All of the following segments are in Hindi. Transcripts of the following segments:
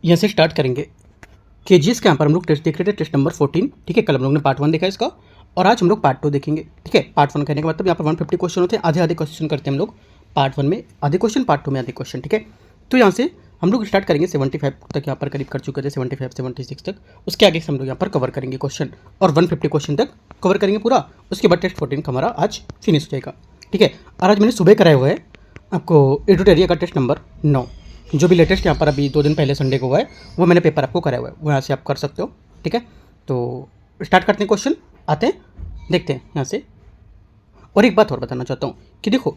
यहाँ से स्टार्ट करेंगे। केजीएस के यहाँ पर हम लोग टेस्ट देख रहे थे, टेस्ट नंबर 14। ठीक है, कल हम लोग ने पार्ट 1 देखा इसका, और आज हम लोग पार्ट 2 देखेंगे। ठीक है, पार्ट 1 कहने का मतलब यहाँ पर 150 क्वेश्चन होते हैं, आधे आधे क्वेश्चन करते हैं हम लोग। पार्ट 1 में आधे क्वेश्चन, पार्ट 2 में आधे क्वेश्चन। ठीक है, तो यहाँ से हम लोग स्टार्ट करेंगे 75 तक, यहाँ पर करीब कर चुके थे 75 76 तक। उसके आगे से हम लोग यहाँ पर कवर करेंगे क्वेश्चन, और 150 क्वेश्चन तक कवर करेंगे पूरा। उसके बाद टेस्ट 14 का हमारा आज फिनिश हो जाएगा। ठीक है, और आज मैंने सुबह कराया हुआ है आपको एडिटोरिया का टेस्ट नंबर 9, जो भी लेटेस्ट यहाँ पर अभी 2 दिन पहले संडे को हुआ है, वो मैंने पेपर आपको कराया हुआ है, वो यहाँ से आप कर सकते हो। ठीक है, तो स्टार्ट करते हैं, क्वेश्चन आते हैं, देखते हैं यहाँ से। और एक बात और बताना चाहता हूँ कि देखो,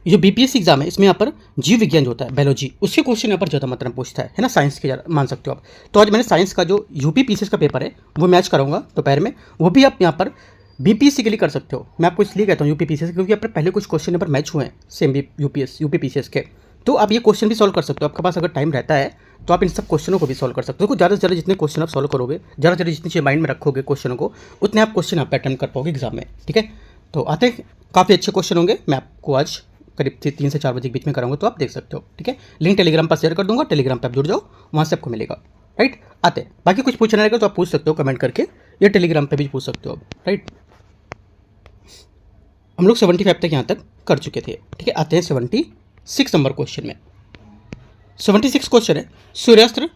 जो बीपीएससी एग्जाम है इसमें यहाँ पर जीव विज्ञान जो होता है, बायोलॉजी, उसके क्वेश्चन यहाँ पर ज़्यादा मात्रा में पूछता है ना, साइंस के मान सकते हो आप। तो आज मैंने साइंस का जो यूपी पीसीएस का पेपर है वो मैच कराऊंगा दोपहर में, वो भी आप यहाँ पर बीपीएससी के लिए कर सकते हो। मैं आपको इसलिए कहता हूँ यूपी पीसीएस, क्योंकि यहाँ पर पहले कुछ क्वेश्चन यहाँ पर मैच हुए हैं सेम यूपी पीसीएस के, तो आप ये क्वेश्चन भी सॉल्व कर सकते हो। आपके पास अगर टाइम रहता है तो आप इन सब क्वेश्चनों को भी सॉल्व कर सकते हो। ज़्यादा से ज़्यादा जितने क्वेश्चन आप सॉल्व करोगे, ज़्यादा से ज़्यादा जितनी चीज़ माइंड में रखोगे क्वेश्चनों को, उतने आप क्वेश्चन आप अटेम्प्ट कर पाओगे एग्जाम में। ठीक है, तो आते हैं, काफ़ी अच्छे क्वेश्चन होंगे। मैं आपको आज करीब 3 से 4 बजे के बीच में कराऊंगा, तो आप देख सकते हो। ठीक है, लिंक टेलीग्राम पर शेयर कर दूंगा, टेलीग्राम पर आप जुड़ जाओ, वहाँ से आपको मिलेगा। राइट, आते हैं, बाकी कुछ पूछना रहेगा तो आप पूछ सकते हो कमेंट करके, या टेलीग्राम पर भी पूछ सकते हो आप। राइट, हम लोग 75 तक यहाँ तक कर चुके थे। ठीक है, आते हैं 76 नंबर क्वेश्चन में। 76 क्वेश्चन है, सूर्यास्त्र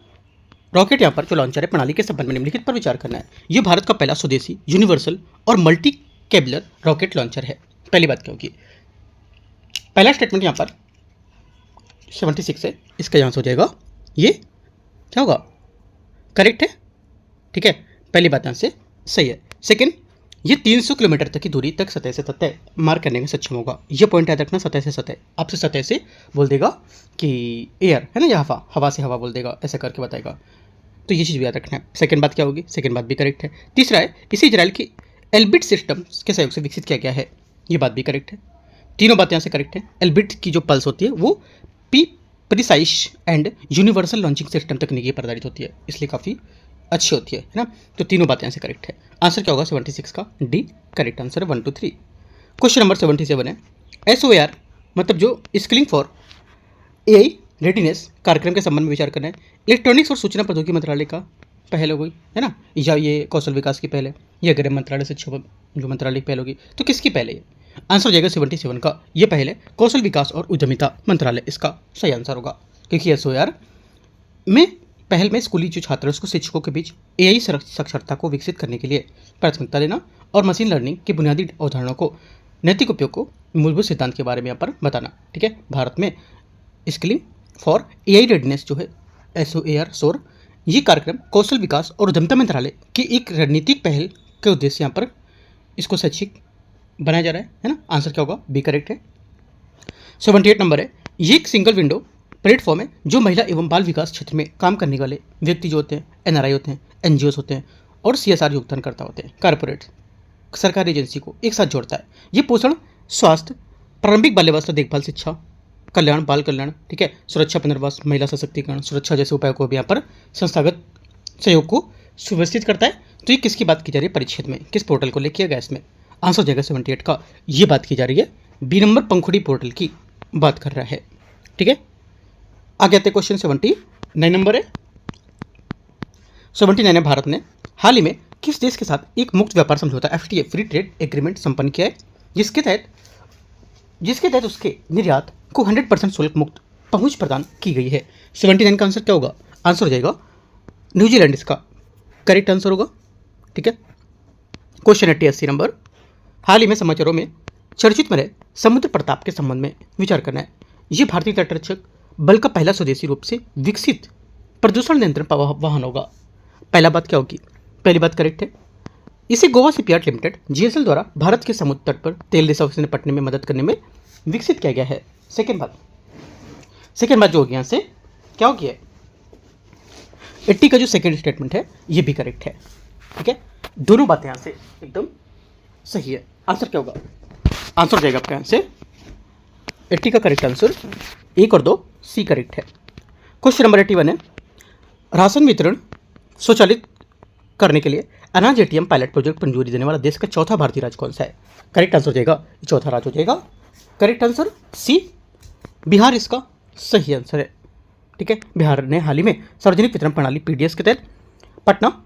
रॉकेट यहाँ पर जो लॉन्चर है प्रणाली के संबंध में निम्नलिखित पर विचार करना है। यह भारत का पहला स्वदेशी यूनिवर्सल और मल्टी कैबलर रॉकेट लॉन्चर है। पहली बात क्या होगी, पहला स्टेटमेंट यहाँ पर 76 है, इसका यहाँ से हो जाएगा ये क्या होगा, करेक्ट है। ठीक है, पहली बात यहाँ से सही है। सेकंड, ये 300 किलोमीटर तक की दूरी तक सतह से सतह मार करने में सक्षम होगा। ये पॉइंट याद रखना, सतह से सतह, आपसे सतह से बोल देगा कि एयर है ना, या हवा, हवा से हवा बोल देगा, ऐसा करके बताएगा। तो ये चीज़ भी याद रखना है। सेकंड बात क्या होगी, सेकंड बात भी करेक्ट है। तीसरा है, इसे इजराइल की एल्बिट सिस्टम के सहयोग से विकसित किया गया है। ये बात भी करेक्ट है। तीनों बातें यहाँ से करेक्ट है। एल्बिट की जो पल्स होती है वो precise and universal launching system तकनीकी पर आधारित होती है, इसलिए काफ़ी अच्छी होती है ना। तो तीनों बातें यहाँ से करेक्ट है। आंसर क्या होगा 76 का, डी करेक्ट आंसर है। 1 2 3। क्वेश्चन नंबर 77 है, SOAR मतलब जो स्किलिंग फॉर AI रेडीनेस कार्यक्रम के संबंध में विचार करना है। इलेक्ट्रॉनिक्स और सूचना प्रौद्योगिकी मंत्रालय का पहल हो गई है ना, या ये कौशल विकास की पहल है, या गृह मंत्रालय से जो मंत्रालय की पहल होगी, तो किसकी पहल है? आंसर हो जाएगा 77 का, ये पहल है कौशल विकास और उद्यमिता मंत्रालय, इसका सही आंसर होगा। क्योंकि SOAR में पहल में स्कूली जो छात्र हैं उसको शिक्षकों के बीच AI साक्षरता को विकसित करने के लिए प्राथमिकता देना, और मशीन लर्निंग की बुनियादी अवधारणाओं को, नैतिक उपयोग को, मूलभूत सिद्धांत के बारे में यहाँ पर बताना। ठीक है, भारत में स्किलिंग फॉर AI रेडीनेस जो है SOAR, ये कार्यक्रम कौशल विकास और उद्यमिता मंत्रालय की एक रणनीतिक पहल के उद्देश्य यहाँ पर इसको शैक्षिक बनाया जा रहा है ना। आंसर क्या होगा, बी करेक्ट है। 78 नंबर है, ये एक सिंगल विंडो प्लेटफॉर्म है जो महिला एवं बाल विकास क्षेत्र में काम करने वाले व्यक्ति जो होते हैं, NRI होते हैं, NGOs होते हैं, और CSR योगदानकर्ता होते हैं, कारपोरेट सरकारी एजेंसी को एक साथ जोड़ता है। ये पोषण, स्वास्थ्य, प्रारंभिक बाल्यावस्था देखभाल, शिक्षा, कल्याण, बाल कल्याण, ठीक है, सुरक्षा, पुनर्वास, महिला सशक्तिकरण, सुरक्षा जैसे उपायों को भी यहाँ पर संस्थागत सहयोग को सुव्यवस्थित करता है। तो ये किसकी बात की जा रही है परिच्छेद में, किस पोर्टल को लेके किया गया इसमें? आंसर हो जाएगा 78 का, ये बात की जा रही है बी नंबर पंखुड़ी पोर्टल की बात कर रहा है। ठीक है, आगे आते क्वेश्चन 79 नंबर है। 79 है, भारत ने हाल ही में किस देश के साथ एक मुक्त व्यापार समझौता FTA फ्री ट्रेड एग्रीमेंट संपन्न किया है, जिसके तहत उसके निर्यात को 100% शुल्क मुक्त पहुंच प्रदान की गई है। 79 का आंसर क्या होगा? आंसर हो जाएगा न्यूजीलैंड, इसका करेक्ट आंसर होगा। ठीक है, क्वेश्चन 80 नंबर, हाल ही में समाचारों में चर्चित में रहे समुद्र प्रताप के संबंध में विचार करना है। ये भारतीय तटरक्षक बल का पहला स्वदेशी रूप से विकसित प्रदूषण नियंत्रण वाहन होगा। पहला बात क्या होगी? पहली बात करेक्ट है। इसे गोवा शिपयार्ड लिमिटेड GSL द्वारा भारत के समुद्र तट पर तेल रिसाव से निपटने में मदद करने में विकसित किया गया है। सेकेंड बात जो होगी यहाँ से क्या होगी है, 80 का जो सेकेंड स्टेटमेंट है ये भी करेक्ट है। ठीक है, दोनों बातें यहाँ से एकदम सही है। आंसर क्या होगा? आंसर हो जाएगा आपका यहाँ से 80 का करेक्ट आंसर 1 और 2 सी करेक्ट है। क्वेश्चन नंबर 81 है, राशन वितरण स्वचालित करने के लिए अनाज ATM पायलट प्रोजेक्ट मंजूरी देने वाला देश का चौथा भारतीय राज्य कौन सा है? करेक्ट आंसर हो जाएगा चौथा राज्य हो जाएगा, करेक्ट आंसर सी बिहार इसका सही आंसर है। ठीक है, बिहार ने हाल ही में सार्वजनिक वितरण प्रणाली पीडीएस के तहत पटना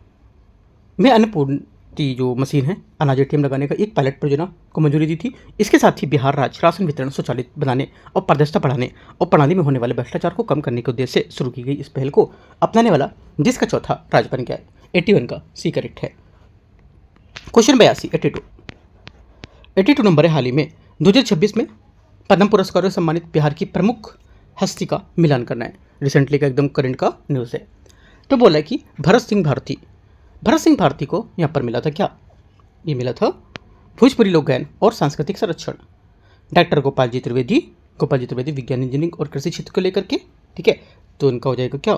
में अन्नपूर्ति जो मशीन है अनाज एटीएम लगाने का एक पायलट परियोजना को मंजूरी दी थी। इसके साथ ही बिहार राज्य राशन वितरण स्वचालित बनाने और पारदर्शिता बढ़ाने और प्रणाली में होने वाले भ्रष्टाचार को कम करने के उद्देश्य से शुरू की गई इस पहल को अपनाने वाला देश का चौथा राज्य बन गया है। 81 का सी करेक्ट है। क्वेश्चन 82 82 नंबर है। हाल ही में 2026 में पद्म पुरस्कारों से सम्मानित बिहार की प्रमुख हस्ती का मिलान करना है। रिसेंटली का एकदम करंट का न्यूज़ है। तो बोला है कि भरत सिंह भारती को यहाँ पर मिला था क्या? ये मिला था भोजपुरी लोक गायन और सांस्कृतिक संरक्षण। डॉक्टर गोपाल जी त्रिवेदी विज्ञान इंजीनियरिंग और कृषि क्षेत्र को लेकर के। ठीक है, तो इनका हो जाएगा क्या?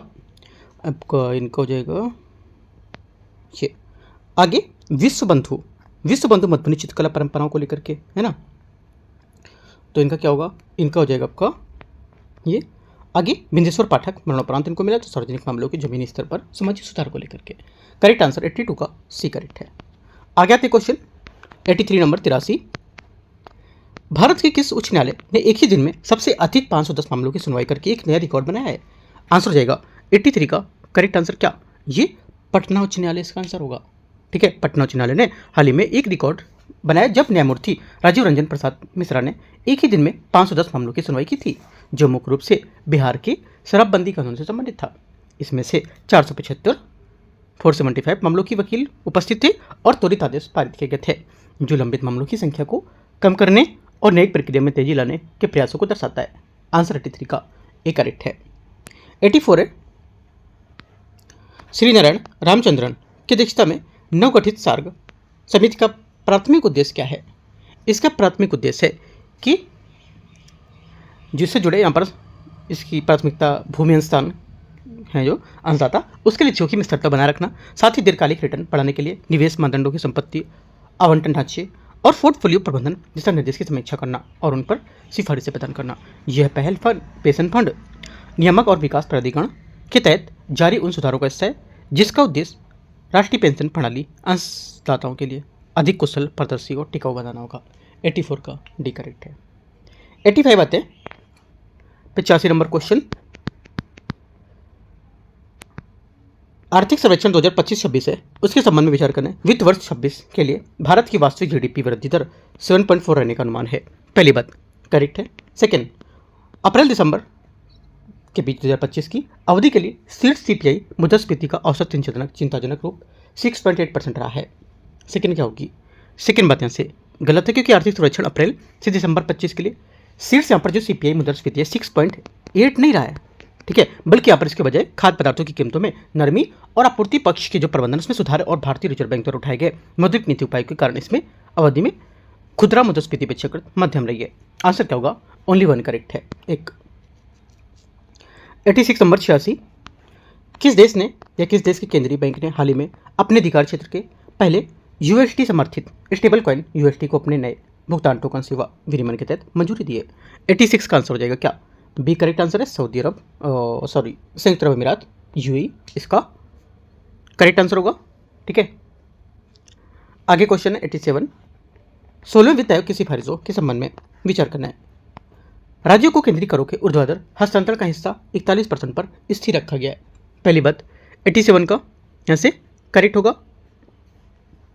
आपका इनका हो जाएगा ये आगे विश्व बंधु मधुबनी चित्रकला परंपराओं को लेकर के, है ना। तो इनका क्या होगा? इनका हो जाएगा आपका ये आगे बिंदेश्वर पाठक मरणोपरांत इनको मिला तो सार्वजनिक मामलों के जमीनी स्तर पर सामाजिक सुधार को लेकर के। करेक्ट आंसर 82 का सी करेक्ट है। आगे आते क्वेश्चन 83 नंबर 83 भारत के किस उच्च न्यायालय ने एक ही दिन में सबसे अधिक 510 मामलों की सुनवाई करके एक नया रिकॉर्ड बनाया है? आंसर हो जाएगा 83 का करेक्ट आंसर क्या? ये पटना उच्च न्यायालय इसका आंसर होगा। ठीक है, पटना उच्च न्यायालय ने हाल ही में एक रिकॉर्ड बनाया जब न्यायमूर्ति राजीव रंजन प्रसाद मिश्रा ने एक ही दिन में 510 मामलों की सुनवाई की थी, जो मुख्य रूप से बिहार के शराबबंदी कानून से संबंधित था। इसमें से 475 मामलों की वकील उपस्थित थे और त्वरित आदेश पारित किए गए थे, जो लंबित मामलों की संख्या को कम करने और न्यायिक प्रक्रिया में तेजी लाने के प्रयासों को दर्शाता है। आंसर 83 का ए करेक्ट है। 84 है श्री नारायण रामचंद्रन की अध्यक्षता में नवगठित सार्ग समिति का प्राथमिक उद्देश्य क्या है? इसका प्राथमिक उद्देश्य है कि जिससे जुड़े यहाँ पर इसकी प्राथमिकता भूमि अंशदान है जो अंशदाता उसके लिए जोखिम स्थिरता बनाए रखना, साथ ही दीर्घकालिक रिटर्न बढ़ाने के लिए निवेश मानदंडों की संपत्ति आवंटन ढांचे और पोर्टफोलियो प्रबंधन दिशा निर्देश की समीक्षा करना और उन पर सिफारिशें प्रदान करना। यह पहल पेंशन फंड नियामक और विकास प्राधिकरण के तहत जारी उन सुधारों का हिस्सा है जिसका उद्देश्य राष्ट्रीय पेंशन प्रणाली अंशदाताओं के लिए अधिक कुशल, पारदर्शी और टिकाऊ बनाना होगा। 84 का डी करेक्ट है। 85 आते हैं 85 नंबर क्वेश्चन आर्थिक सर्वेक्षण 2025-26 है, उसके संबंध में विचार करना है। वित्त वर्ष 26 के लिए भारत की वास्तविक जीडीपी वृद्धि दर 7.4 रहने का अनुमान है। पहली बात करेक्ट है। सेकेंड, अप्रैल दिसंबर के बीच 2025 की अवधि के लिए शीर्ष सीपीआई मुद्रास्फीति का औसत चिंताजनक रूप 6.8% रहा है। सेकेंड क्या होगी? सेकेंड बात यहाँ से गलत है, क्योंकि आर्थिक सर्वेक्षण अप्रैल से दिसंबर 25 के लिए शीर्ष यहाँ पर जो सीपीआई मुद्रास्फीति है 6.8 नहीं रहा है। ठीक है, बल्कि यहाँ पर इसके बजाय खाद्य पदार्थों की कीमतों में नरमी और आपूर्ति पक्ष के जो प्रबंधन उसमें सुधार और भारतीय रिजर्व बैंक द्वारा उठाए गए मौद्रिक नीति उपायों के कारण इसमें अवधि में खुदरा मुद्रास्फीति अपेक्षाकृत मध्यम रही है। आंसर क्या होगा? ओनली वन करेक्ट है। एक 86 नंबर 86 किस देश ने या किस देश के केंद्रीय बैंक ने हाल ही में अपने अधिकार क्षेत्र के पहले यूएसडी समर्थित स्टेबल कॉइन यूएसडी को अपने नए भुगतान टोकन सेवा विनिमय के तहत मंजूरी दी है? 86 का आंसर हो जाएगा क्या? बी करेक्ट आंसर है सऊदी अरब, संयुक्त अरब अमीरात, यूएई इसका करेक्ट आंसर होगा। ठीक है, आगे क्वेश्चन है 87 16वें वित्त आयोग की सिफारिशों के संबंध में विचार करना है। राज्यों को केंद्रीय करों के ऊर्ध्वाधर हस्तांतरण का हिस्सा 41% पर स्थिर रखा गया है। पहली बात 87 का यहाँ से करेक्ट होगा।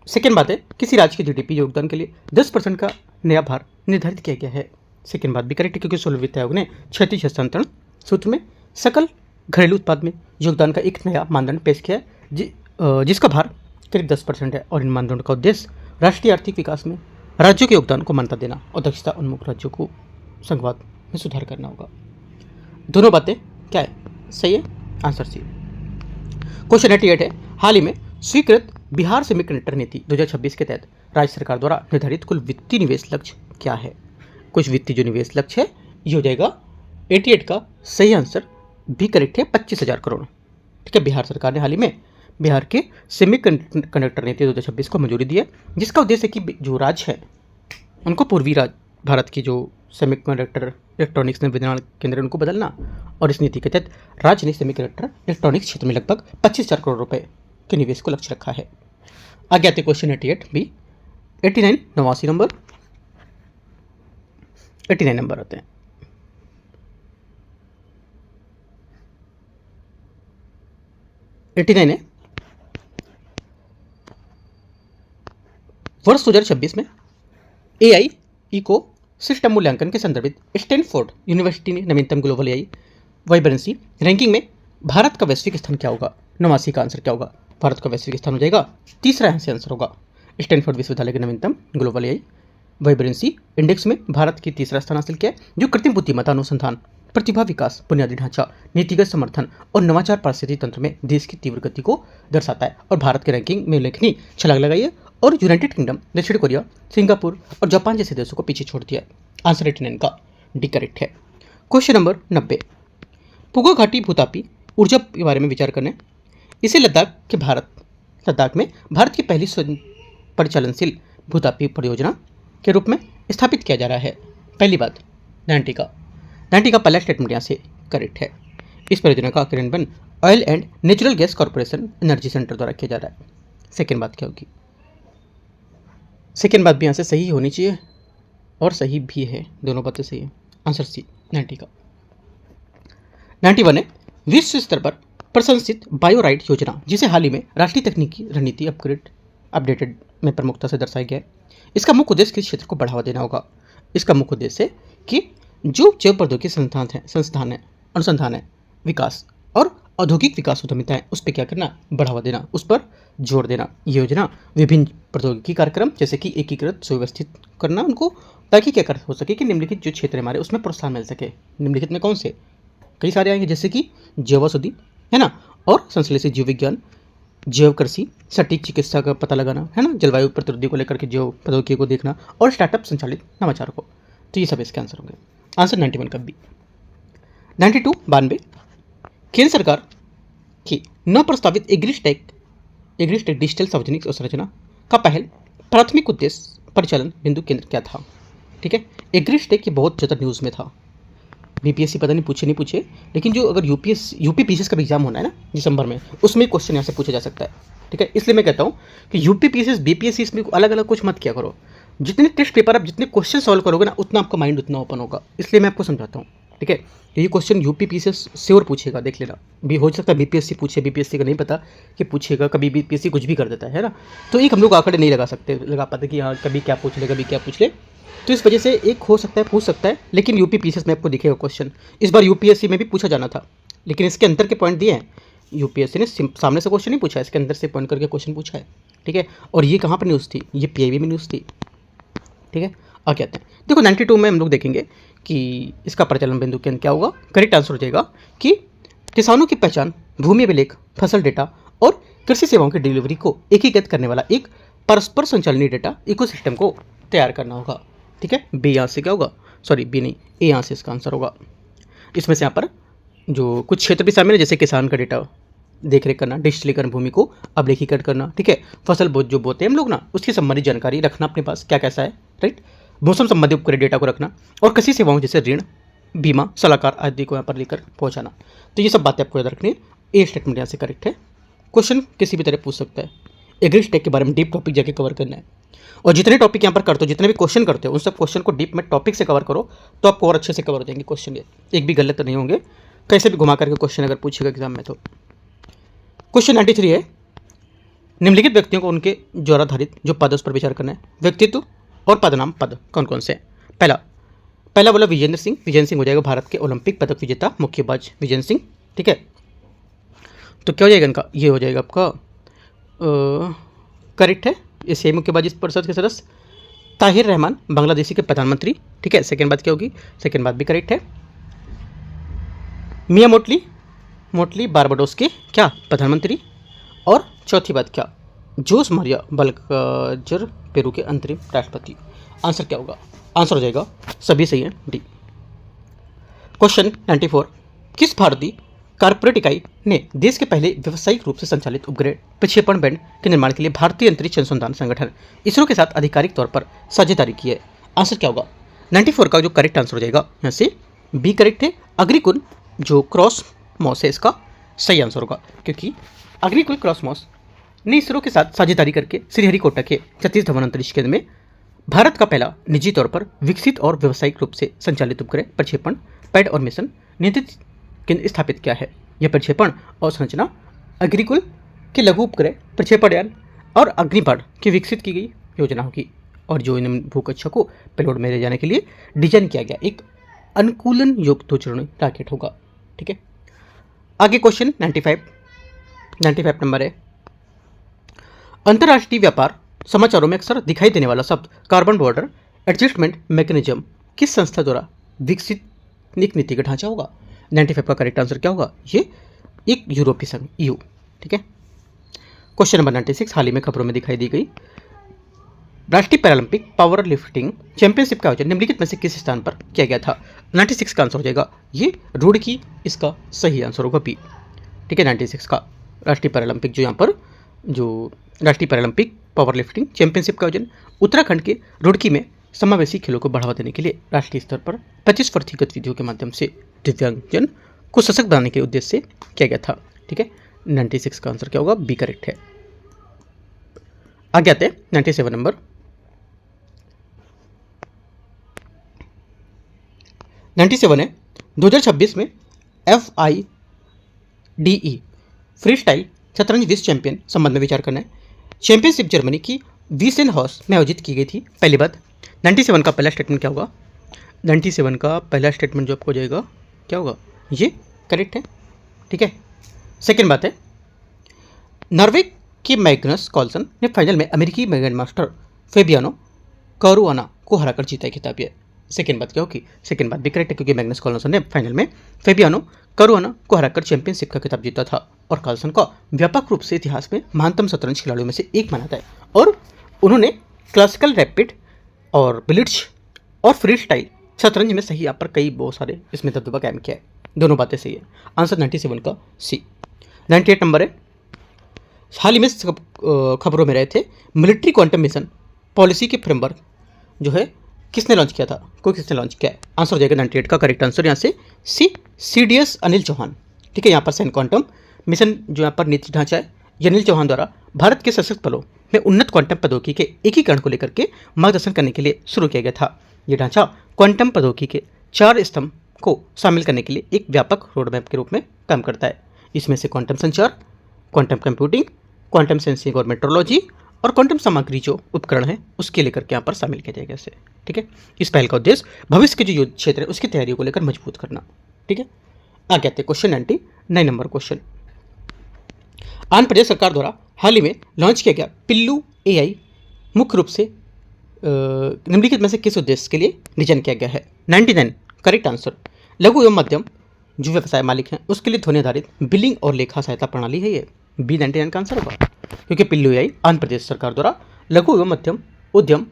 सेकेंड बात है किसी राज्य के जीडीपी योगदान के लिए 10% का नया भार निर्धारित किया गया है। सेकेंड बात भी करेक्ट है, क्योंकि 16वें वित्त आयोग ने क्षैतिज हस्तांतरण सूत्र में सकल घरेलू उत्पाद में योगदान का एक नया मानदंड पेश किया है जिसका भार करीब 10% है, और इन मानदंडों का उद्देश्य राष्ट्रीय आर्थिक विकास में राज्यों के योगदान को मान्यता देना और दक्षता उन्मुख राज्यों को संघवाद में सुधार करना होगा। दोनों बातें क्या है? सही है, आंसर सी। क्वेश्चन 88 है हाल ही में स्वीकृत बिहार सेमीकंडक्टर नीति 2026 के तहत राज्य सरकार द्वारा निर्धारित कुल वित्तीय निवेश लक्ष्य क्या है? कुछ वित्तीय जो निवेश लक्ष्य है ये हो जाएगा 88 का सही आंसर भी करेक्ट है 25,000 करोड़। ठीक है, बिहार सरकार ने हाल ही में बिहार के सेमीकंडक्टर नीति 2026 को मंजूरी दी है, जिसका उद्देश्य है कि जो राज्य है उनको पूर्वी भारत की जो सेमीकंडक्टर इलेक्ट्रॉनिक्स विनिर्माण केंद्र उनको बदलना, और इस नीति के तहत राज्य ने सेमीकंडक्टर इलेक्ट्रॉनिक्स क्षेत्र में लगभग 25,000 करोड़ रुपए के निवेश को लक्ष्य रखा है। आगे आते क्वेश्चन 88 भी 89 नंबर 89 नंबर आते हैं। 89 है, वर्ष 2026 में AI इको सिस्टम मूल्यांकन के संदर्भित स्टैनफोर्ड यूनिवर्सिटी ने नवीनतम ग्लोबल AI वाइब्रेंसी रैंकिंग में भारत का वैश्विक स्थान क्या होगा? 89 का आंसर क्या होगा? भारत का वैश्विक स्थान हो जाएगा तीसरा, यहाँ से आंसर होगा स्टैनफोर्ड विश्वविद्यालय के नवीनतम ग्लोबल AI वाइब्रेंसी इंडेक्स में भारत की तीसरा स्थान हासिल किया है, जो कृत्रिम बुद्धिमत्ता अनुसंधान, प्रतिभा विकास, बुनियादी ढांचा, नीतिगत समर्थन और नवाचार पारिस्थितिकी तंत्र में देश की तीव्र गति को दर्शाता है और भारत के रैंकिंग में उल्लेखनीय छलांग लगाई है और यूनाइटेड किंगडम, दक्षिण कोरिया, सिंगापुर और जापान जैसे देशों को पीछे छोड़ दिया है। आंसर 89 का डी करेक्ट है। क्वेश्चन नंबर 90, पुगा घाटी भूतापी ऊर्जा के बारे में विचार करने। इसे लद्दाख में भारत की पहली स्वयं परिचालनशील भूतापी परियोजना के रूप में स्थापित किया जा रहा है। पहली बात 90 का पहला स्टेटमेंट यहाँ से करेक्ट है। इस परियोजना का क्रियान्वयन oil and natural gas corporation energy centre द्वारा किया जा रहा है। सेकेंड बात क्या होगी? सेकेंड बात भी यहाँ से सही होनी चाहिए और सही भी है, दोनों बातें सही है। आंसर सी 90 का। 91 है, विश्व स्तर पर प्रशंसित बायोराइड योजना, जिसे हाल ही में राष्ट्रीय तकनीकी रणनीति अपडेटेड में प्रमुखता से दर्शाया गया है। इसका मुख्य उद्देश्य किस क्षेत्र को बढ़ावा देना होगा? इसका मुख्य उद्देश्य है कि जो जैव प्रौद्योगिकी संस्थान है, अनुसंधान है, विकास और औद्योगिक विकास उद्यमिता है, उस पर क्या करना? बढ़ावा देना, उस पर जोर देना। ये योजना विभिन्न प्रौद्योगिकी कार्यक्रम जैसे कि एकीकृत सुव्यवस्थित करना उनको, ताकि क्या कर हो सके कि निम्नलिखित जो क्षेत्र हमारे उसमें प्रोत्साहन मिल सके। निम्नलिखित में कौन से? कई सारे आएंगे, जैसे कि जैव औषधि है ना, और संश्लेषित जीव विज्ञान, जैव कृषि, सटीक चिकित्सा का पता लगाना है ना, जलवायु प्रतिरोधी को लेकर के जैव प्रौद्योगिकी को देखना और स्टार्टअप संचालित नवाचार को। तो ये सब इसके आंसर होंगे। आंसर 91 का बी। 92 केंद्र सरकार की न प्रस्तावित एग्रीस्टेक डिजिटल सार्वजनिक संरचना का पहल प्राथमिक उद्देश्य परिचालन बिंदु केंद्र क्या था? ठीक है, एग्रीस्टेक ये बहुत ज़्यादा न्यूज़ में था। बीपीएससी पता नहीं पूछे, लेकिन जो अगर यूपी पीसीएस का भी एग्जाम होना है ना दिसंबर में, उसमें क्वेश्चन यहाँ से पूछा जा सकता है। ठीक है, इसलिए मैं कहता हूँ कि यूपी पीसीएस बीपीएससी इसमें अलग अलग कुछ मत किया करो। जितने टेस्ट पेपर आप जितने क्वेश्चन सॉल्व करोगे ना, उतना आपका माइंड उतना ओपन होगा। इसलिए मैं आपको समझाता हूँ। ठीक है, ये क्वेश्चन यूपी पीसीएस श्योर पूछेगा, देख लेना। भी हो सकता है बीपीएससी पूछे, बीपीएससी का नहीं पता कि पूछेगा, कभी बीपीएससी कुछ भी कर देता है ना। तो एक हम लोग आंकड़े नहीं लगा पाते कि हाँ कभी क्या पूछ ले। तो इस वजह से एक हो सकता है पूछ सकता है, लेकिन यूपी पीसीएस में आपको दिखेगा क्वेश्चन। इस बार यूपीएससी में भी पूछा जाना था, लेकिन इसके अंदर के पॉइंट दिए हैं। यूपीएससी ने सामने से क्वेश्चन नहीं पूछा, इसके अंदर से पॉइंट करके क्वेश्चन पूछा है। ठीक है, और ये कहाँ पर न्यूज़ थी? ये पीआईबी में न्यूज़ थी। ठीक है, आगे आते हैं। देखो 92 में हम लोग देखेंगे कि इसका परिचालन बिंदु केंद्र क्या होगा। करेक्ट आंसर हो जाएगा कि किसानों की पहचान, भूमि अभिलेख, फसल डेटा और कृषि सेवाओं की डिलीवरी को एकीकृत करने वाला एक परस्पर संचालनीय डेटा इकोसिस्टम को तैयार करना होगा। ठीक है, बी यहाँ से क्या होगा? सॉरी बी नहीं, ए यहाँ से इसका आंसर होगा। इसमें से यहाँ पर जो कुछ क्षेत्र भी शामिल है, जैसे किसान का डेटा देख रेख करना, डिजिटलीकरण भूमि को अभिलेखीकरण करना। ठीक है, फसल जो बोते हैं हम लोग ना, उसकी संबंधित जानकारी रखना अपने पास, क्या कैसा है। राइट, मौसम संबंधी उपकरण डेटा को रखना और कृषि सेवाओं जैसे ऋण, बीमा, सलाहकार आदि को यहाँ पर लेकर पहुँचाना। तो ये सब बातें आपको याद रखनी है। ए स्टेटमेंट यहाँ से करेक्ट है। क्वेश्चन किसी भी तरह पूछ सकता है। एग्रीस्टेक के बारे में डीप टॉपिक जाके कवर करना है, और जितने टॉपिक यहाँ पर करते हो, जितने भी क्वेश्चन करते हो, उन सब क्वेश्चन को डीप में टॉपिक से कवर करो, तो आपको और अच्छे से कवर हो जाएंगे क्वेश्चन। एक भी गलत नहीं होंगे, कैसे भी घुमा करके क्वेश्चन अगर पूछेगा एग्जाम में तो। क्वेश्चन 93 है, निम्नलिखित व्यक्तियों को उनके द्वाराधारित जो पद उस पर विचार करना है। व्यक्तित्व और पदनाम पद कौन कौन से? पहला बोला विजेंद्र सिंह हो जाएगा, भारत के ओलंपिक पदक विजेता मुक्केबाज विजेंद्र सिंह। ठीक है, तो क्या हो जाएगा इनका? ये हो जाएगा आपका करेक्ट है, एशियाई मुक्केबाजी परिषद के सदस्य। ताहिर रहमान बांग्लादेशी के प्रधानमंत्री। ठीक है, सेकेंड बात क्या होगी? सेकेंड बात भी करेक्ट है। मियां मोटली बारबाडोस के क्या? प्रधानमंत्री। और चौथी बात क्या? जोस मारिया बल्काजर पेरू के अंतरिम राष्ट्रपति। आंसर क्या होगा? आंसर हो जाएगा सभी सही है, डी। क्वेश्चन 94, किस भारतीय कारपोरेट इकाई ने देश के पहले व्यावसायिक रूप से संचालित उपग्रह प्रक्षेपण बैंड के निर्माण के लिए भारतीय अंतरिक्ष अनुसंधान संगठन इसरो के साथ आधिकारिक तौर पर साझेदारी की है? आंसर क्या होगा? 94 का जो करेक्ट आंसर हो जाएगा यहाँ से बी करेक्ट है। अग्रिकुल जो क्रॉसमॉस है इसका सही आंसर होगा, क्योंकि अग्रिकुल क्रॉसमॉस ने इसरो के साथ साझेदारी करके श्रीहरिकोटा के सतीश धवन अंतरिक्ष केंद्र में भारत का पहला निजी तौर पर विकसित और व्यावसायिक रूप से संचालित उपग्रह प्रक्षेपण पैड और मिशन नियंत्रित केंद्र स्थापित किया है। यह प्रक्षेपण और संरचना अग्निकुल के लघु उपग्रह प्रक्षेपण यान और अग्निबाण की विकसित की गई योजना होगी और जो इन भूकक्षा को पेलोड में ले जाने के लिए डिजाइन किया गया एक अनुकूलन युक्त दो चरणीय रॉकेट होगा। ठीक है, आगे क्वेश्चन 95 नंबर है। अंतर्राष्ट्रीय व्यापार समाचारों में अक्सर दिखाई देने वाला शब्द कार्बन बॉर्डर एडजस्टमेंट मैकेनिज्म किस संस्था द्वारा विकसित एक नीति का ढांचा होगा? 95 का करेक्ट आंसर क्या होगा? ये एक यूरोपीय संघ EU। ठीक है, क्वेश्चन नंबर 96 हाल ही में खबरों में दिखाई दी गई राष्ट्रीय पैरालंपिक पावर लिफ्टिंग चैंपियनशिप का आयोजन निम्नलिखित में से किस स्थान पर किया गया था? 96 का आंसर हो जाएगा ये रुड़की, इसका सही आंसर होगा बी। ठीक है, 96 का राष्ट्रीय पैरालंपिक जो यहाँ पर जो राष्ट्रीय पैरालंपिक पावर लिफ्टिंग चैंपियनशिप का आयोजन उत्तराखंड के रुड़की में समावेशी खेलों को बढ़ावा देने के लिए राष्ट्रीय स्तर पर 25 वर्षीय गतिविधियों के माध्यम से दिव्यांगजन को सशक्त बनाने के उद्देश्य से किया गया था। ठीक है, 96 का आंसर क्या होगा? बी करेक्ट है। आगे आते हैं 97 नंबर। 97 है 2026 में FIDE फ्री स्टाइल शतरंज विश्व चैंपियन संबंध में विचार करना है। चैंपियनशिप जर्मनी की वीसेनहॉर्स में आयोजित की गई थी। पहली बात 97 का पहला स्टेटमेंट क्या होगा? 97 का पहला स्टेटमेंट जो आपको हो जाएगा क्या होगा? ये करेक्ट है। ठीक है, सेकेंड बात है नॉर्वे के मैग्नस कार्लसन ने फाइनल में अमेरिकी ग्रैंड मास्टर फेबियानो कैरुआना को हराकर जीता है खिताब। ये सेकेंड बात क्या होगी? सेकेंड बात भी करेक्ट है क्योंकि मैग्नस कार्लसन ने फाइनल में फेबियानो कैरुआना को हराकर चैंपियनशिप का खिताब जीता था और कार्लसन का व्यापक रूप से इतिहास में महानतम शतरंज खिलाड़ियों में से एक माना जाता है और उन्होंने क्लासिकल रैपिड और ब्लिट्ज और फ्री स्टाइल शतरंज में सही यहाँ पर कई बहुत सारे इसमें दबदबा कायम किया है। दोनों बातें सही है। आंसर 97 का सी। 98 नंबर है हाल ही में खबरों में रहे थे मिलिट्री क्वांटम मिशन पॉलिसी के फ्रेमवर्क जो है किसने लॉन्च किया था? किसने लॉन्च किया है? आंसर हो जाएगा 98 का करेक्ट आंसर यहाँ से सी CDS अनिल चौहान। ठीक है, यहाँ पर सैन क्वांटम मिशन जो यहाँ पर नीति ढांचा है ये अनिल चौहान द्वारा भारत के सशस्त्र बलों में उन्नत क्वांटम प्रौद्योगिकी के एकीकरण को लेकर के मार्गदर्शन करने के लिए शुरू किया गया था। ये ढांचा क्वांटम प्रौद्योगिकी के 4 स्तंभ को शामिल करने के लिए एक व्यापक रोडमैप के रूप में काम करता है। इसमें से क्वांटम संचार, क्वांटम कंप्यूटिंग, क्वांटम सेंसिंग और मेट्रोलॉजी और क्वांटम सामग्री जो उपकरण है उसके लेकर के यहाँ पर शामिल किया जाएगा इसे। ठीक है, इस पहल का उद्देश्य भविष्य के जो युद्ध क्षेत्र है उसकी तैयारियों को लेकर मजबूत करना। ठीक है, आगे आते हैं question 99 number question. Andhra Pradesh सरकार द्वारा हाल ही में लॉन्च किया गया पिल्लू AI मुख्य रूप से निम्नलिखित में से किस उद्देश्य के लिए डिजाइन किया गया है? 99 करेक्ट आंसर लघु एवं मध्यम जो व्यवसाय मालिक हैं उसके लिए ध्वनि आधारित बिलिंग और लेखा सहायता प्रणाली है ये। बी 99 का आंसर होगा क्योंकि पिल्लू AI आंध्र प्रदेश सरकार द्वारा लघु एवं मध्यम उद्यम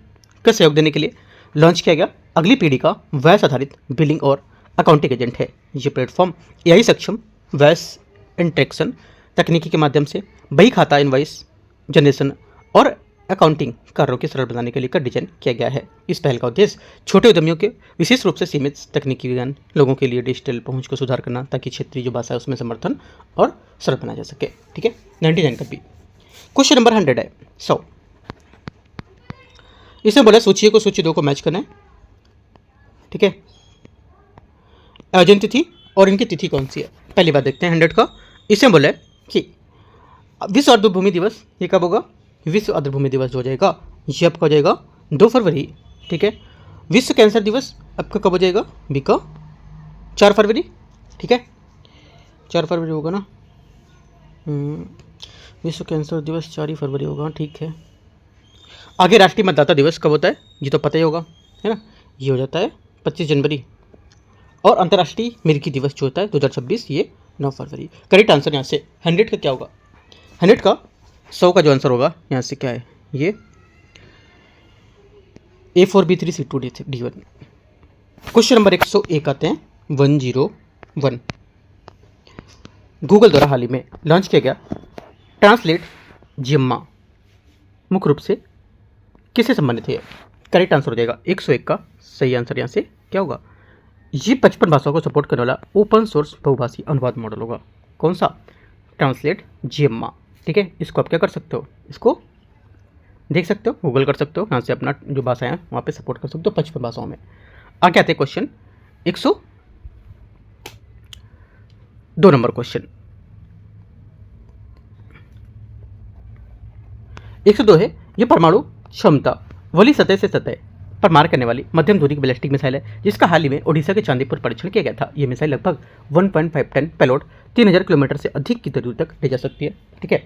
का सहयोग देने के लिए लॉन्च किया गया अगली पीढ़ी का वॉइस आधारित बिलिंग और अकाउंटिंग एजेंट है। ये प्लेटफॉर्म AI सक्षम वॉइस इंटरेक्शन तकनीकी के माध्यम से बही खाता इनवॉइस जनरेशन और अकाउंटिंग कार्यों के सरल बनाने के लिए डिजाइन किया गया है। इस पहल का उद्देश्य छोटे उद्यमियों के विशेष रूप से सीमित तकनीकी ज्ञान लोगों के लिए डिजिटल पहुंच को सुधार करना ताकि क्षेत्रीय जो भाषा है उसमें समर्थन और सरल बनाया जा सके। ठीक है, 99 का बी। क्वेश्चन नंबर 100 है 100। इसमें बोला सूची को सूची 2 को मैच करना है। ठीक है, आयोजन तिथि और इनकी तिथि कौन सी है? पहली बात देखते हैं 100 का। इसमें बोला है कि विश्व आर्द्रभूमि दिवस ये कब होगा? विश्व आर्द्रभूमि दिवस जो हो जाएगा ये आपका हो जाएगा 2 फरवरी। ठीक है, विश्व कैंसर दिवस आपका कब हो जाएगा? बी का 4 फरवरी। ठीक है, 4 फरवरी होगा ना। विश्व कैंसर दिवस 4 ही फरवरी होगा। ठीक है, आगे राष्ट्रीय मतदाता दिवस कब होता है? ये तो पता ही होगा है ना, ये हो जाता है 25 जनवरी। और अंतर्राष्ट्रीय मिर्गी दिवस जो होता है 2026 ये 9 फरवरी। करेक्ट आंसर यहाँ से 100 का क्या होगा? 100 का 100 का जो आंसर होगा यहाँ से क्या है? ये A4B3C2D1। क्वेश्चन नंबर 101 आते हैं 101। गूगल द्वारा हाल ही में लॉन्च किया गया ट्रांसलेट जिम्मा मुख्य रूप से किससे संबंधित है? करेक्ट आंसर हो जाएगा 101 का सही आंसर यहाँ से क्या होगा? ये 55 भाषाओं को सपोर्ट करने वाला ओपन सोर्स बहुभाषी अनुवाद मॉडल होगा। कौन सा? ट्रांसलेट जिम्मा। ठीक है, इसको आप क्या कर सकते हो? इसको देख सकते हो, गूगल कर सकते हो, यहाँ से अपना जो भाषाएं हैं वहाँ पे सपोर्ट कर सकते हो 55 भाषाओं में। आगे आते हैं क्वेश्चन 102 नंबर क्वेश्चन। 102 है ये परमाणु क्षमता वाली सतह से सतह पर मार करने वाली मध्यम दूरी की बैलिस्टिक मिसाइल है, जिसका हाल ही में ओडिशा के चांदीपुर परीक्षण किया गया था। ये मिसाइल लगभग 1.5 टन पेलोड 3000 किलोमीटर से अधिक की दूरी तक ले जा सकती है। ठीक है,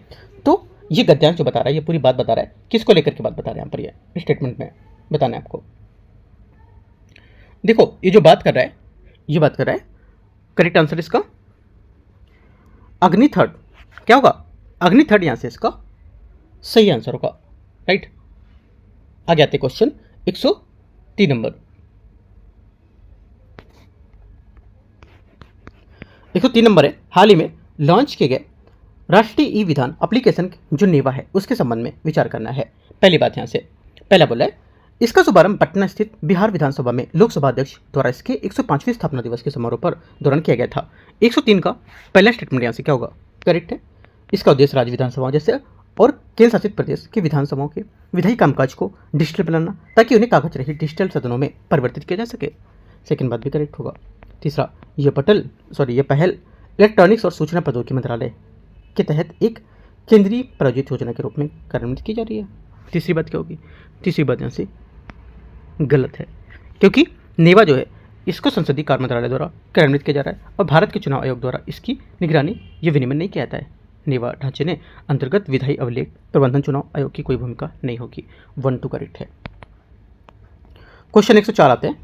तो ये गद्यांश जो बता रहा है, ये पूरी बात बता रहा है, किसको लेकर के बात बता रहा है यहाँ पर, ये स्टेटमेंट में बताना है आपको। देखो ये जो बात कर रहा है, ये बात कर रहा है, करेक्ट आंसर इसका अग्नि थर्ड क्या होगा, अग्नि थर्ड यहां से इसका सही आंसर होगा। राइट, आगे आते क्वेश्चन 103 नंबर। 103 नंबर है, हाल ही में लॉन्च किए गए राष्ट्रीय ई विधान एप्लीकेशन जो नेवा है उसके संबंध में विचार करना है। पहली बात यहां से पहला बोला है, इसका शुभारंभ पटना स्थित बिहार विधानसभा में लोकसभा अध्यक्ष द्वारा इसके 105वें स्थापना दिवस के समारोह पर दौरान किया गया था। 103 का पहला स्टेटमेंट यहां से क्या होगा, करेक्ट है। इसका उद्देश्य राज्य विधानसभाओं जैसे और केंद्र शासित प्रदेश की विधानसभाओं के विधायी कामकाज को डिजिटल बनाना, ताकि उन्हें कागज रहित डिजिटल सदनों में परिवर्तित किया जा सके। सेकंड बात भी करेक्ट होगा। तीसरा, यह पहल इलेक्ट्रॉनिक्स और सूचना प्रौद्योगिकी मंत्रालय के तहत एक केंद्रीय प्रायोजित योजना के रूप में कार्यान्वित की जा रही है। तीसरी बात क्या होगी, तीसरी बात यहाँ से गलत है, क्योंकि नेवा जो है इसको संसदीय कार्य मंत्रालय द्वारा कार्यान्वित किया जा रहा है और भारत के चुनाव आयोग द्वारा इसकी निगरानी या विनियमन नहीं किया जाता है। नेवा ढांचे ने अंतर्गत विधायी अभिलेख प्रबंधन चुनाव आयोग की कोई भूमिका नहीं होगी। 1-2 करेक्ट है। क्वेश्चन 104 आते हैं।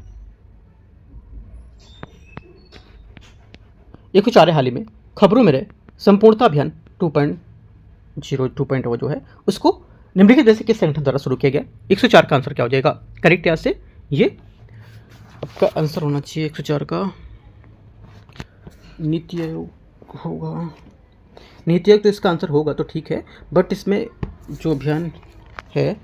104 हाल ही में खबरों में रहे संपूर्णता अभियान 2.0 जो है उसको निम्नलिखित जैसे किस संगठन द्वारा शुरू किया गया। 104 का आंसर क्या हो जाएगा, करेक्ट यहाँ से ये आपका आंसर होना चाहिए 104 का नीति आयोग होगा। नीति आयोग तो इसका आंसर होगा तो ठीक है, बट इसमें जो अभियान है,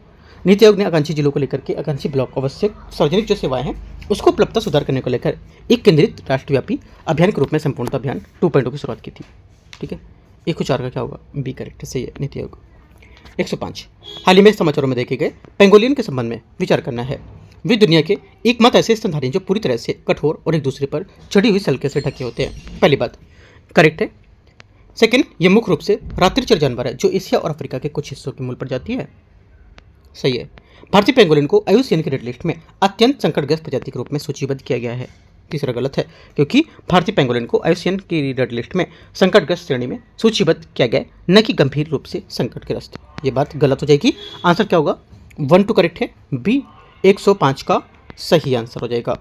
नीति आयोग ने आकांक्षी जिलों को लेकर के आकांक्षी ब्लॉक आवश्यक सार्वजनिक जो सेवाएं हैं उसको उपलब्धता सुधार करने को लेकर एक केंद्रित राष्ट्रव्यापी अभियान के रूप में संपूर्णता अभियान 2.0 की शुरुआत की थी। ठीक है, 104 का क्या होगा, बी करेक्ट सही है, नीति आयोग। 105 हाल ही में समाचारों में देखे गए पेंगोलियन के संबंध में विचार करना है। वे दुनिया के एकमात्र ऐसे स्तनधारी जो पूरी तरह से कठोर और एक दूसरे पर चढ़ी हुई सल्के से ढके होते हैं। पहली बात करेक्ट है। सेकंड, ये मुख्य रूप से रात्रिचर जानवर है जो एशिया और अफ्रीका के कुछ हिस्सों की मूल प्रजाति है। सही है। भारतीय पेंगोलिन को IUCN की रेड लिस्ट में अत्यंत संकटग्रस्त प्रजाति के रूप में सूचीबद्ध किया गया है। तीसरा गलत है, क्योंकि भारतीय पेंगोलिन को IUCN की रेड लिस्ट में संकटग्रस्त श्रेणी में सूचीबद्ध किया गया, न कि गंभीर रूप से संकटग्रस्त। ये बात गलत हो जाएगी। आंसर क्या होगा, 1-2 करेक्ट है, बी 105 का सही आंसर हो जाएगा।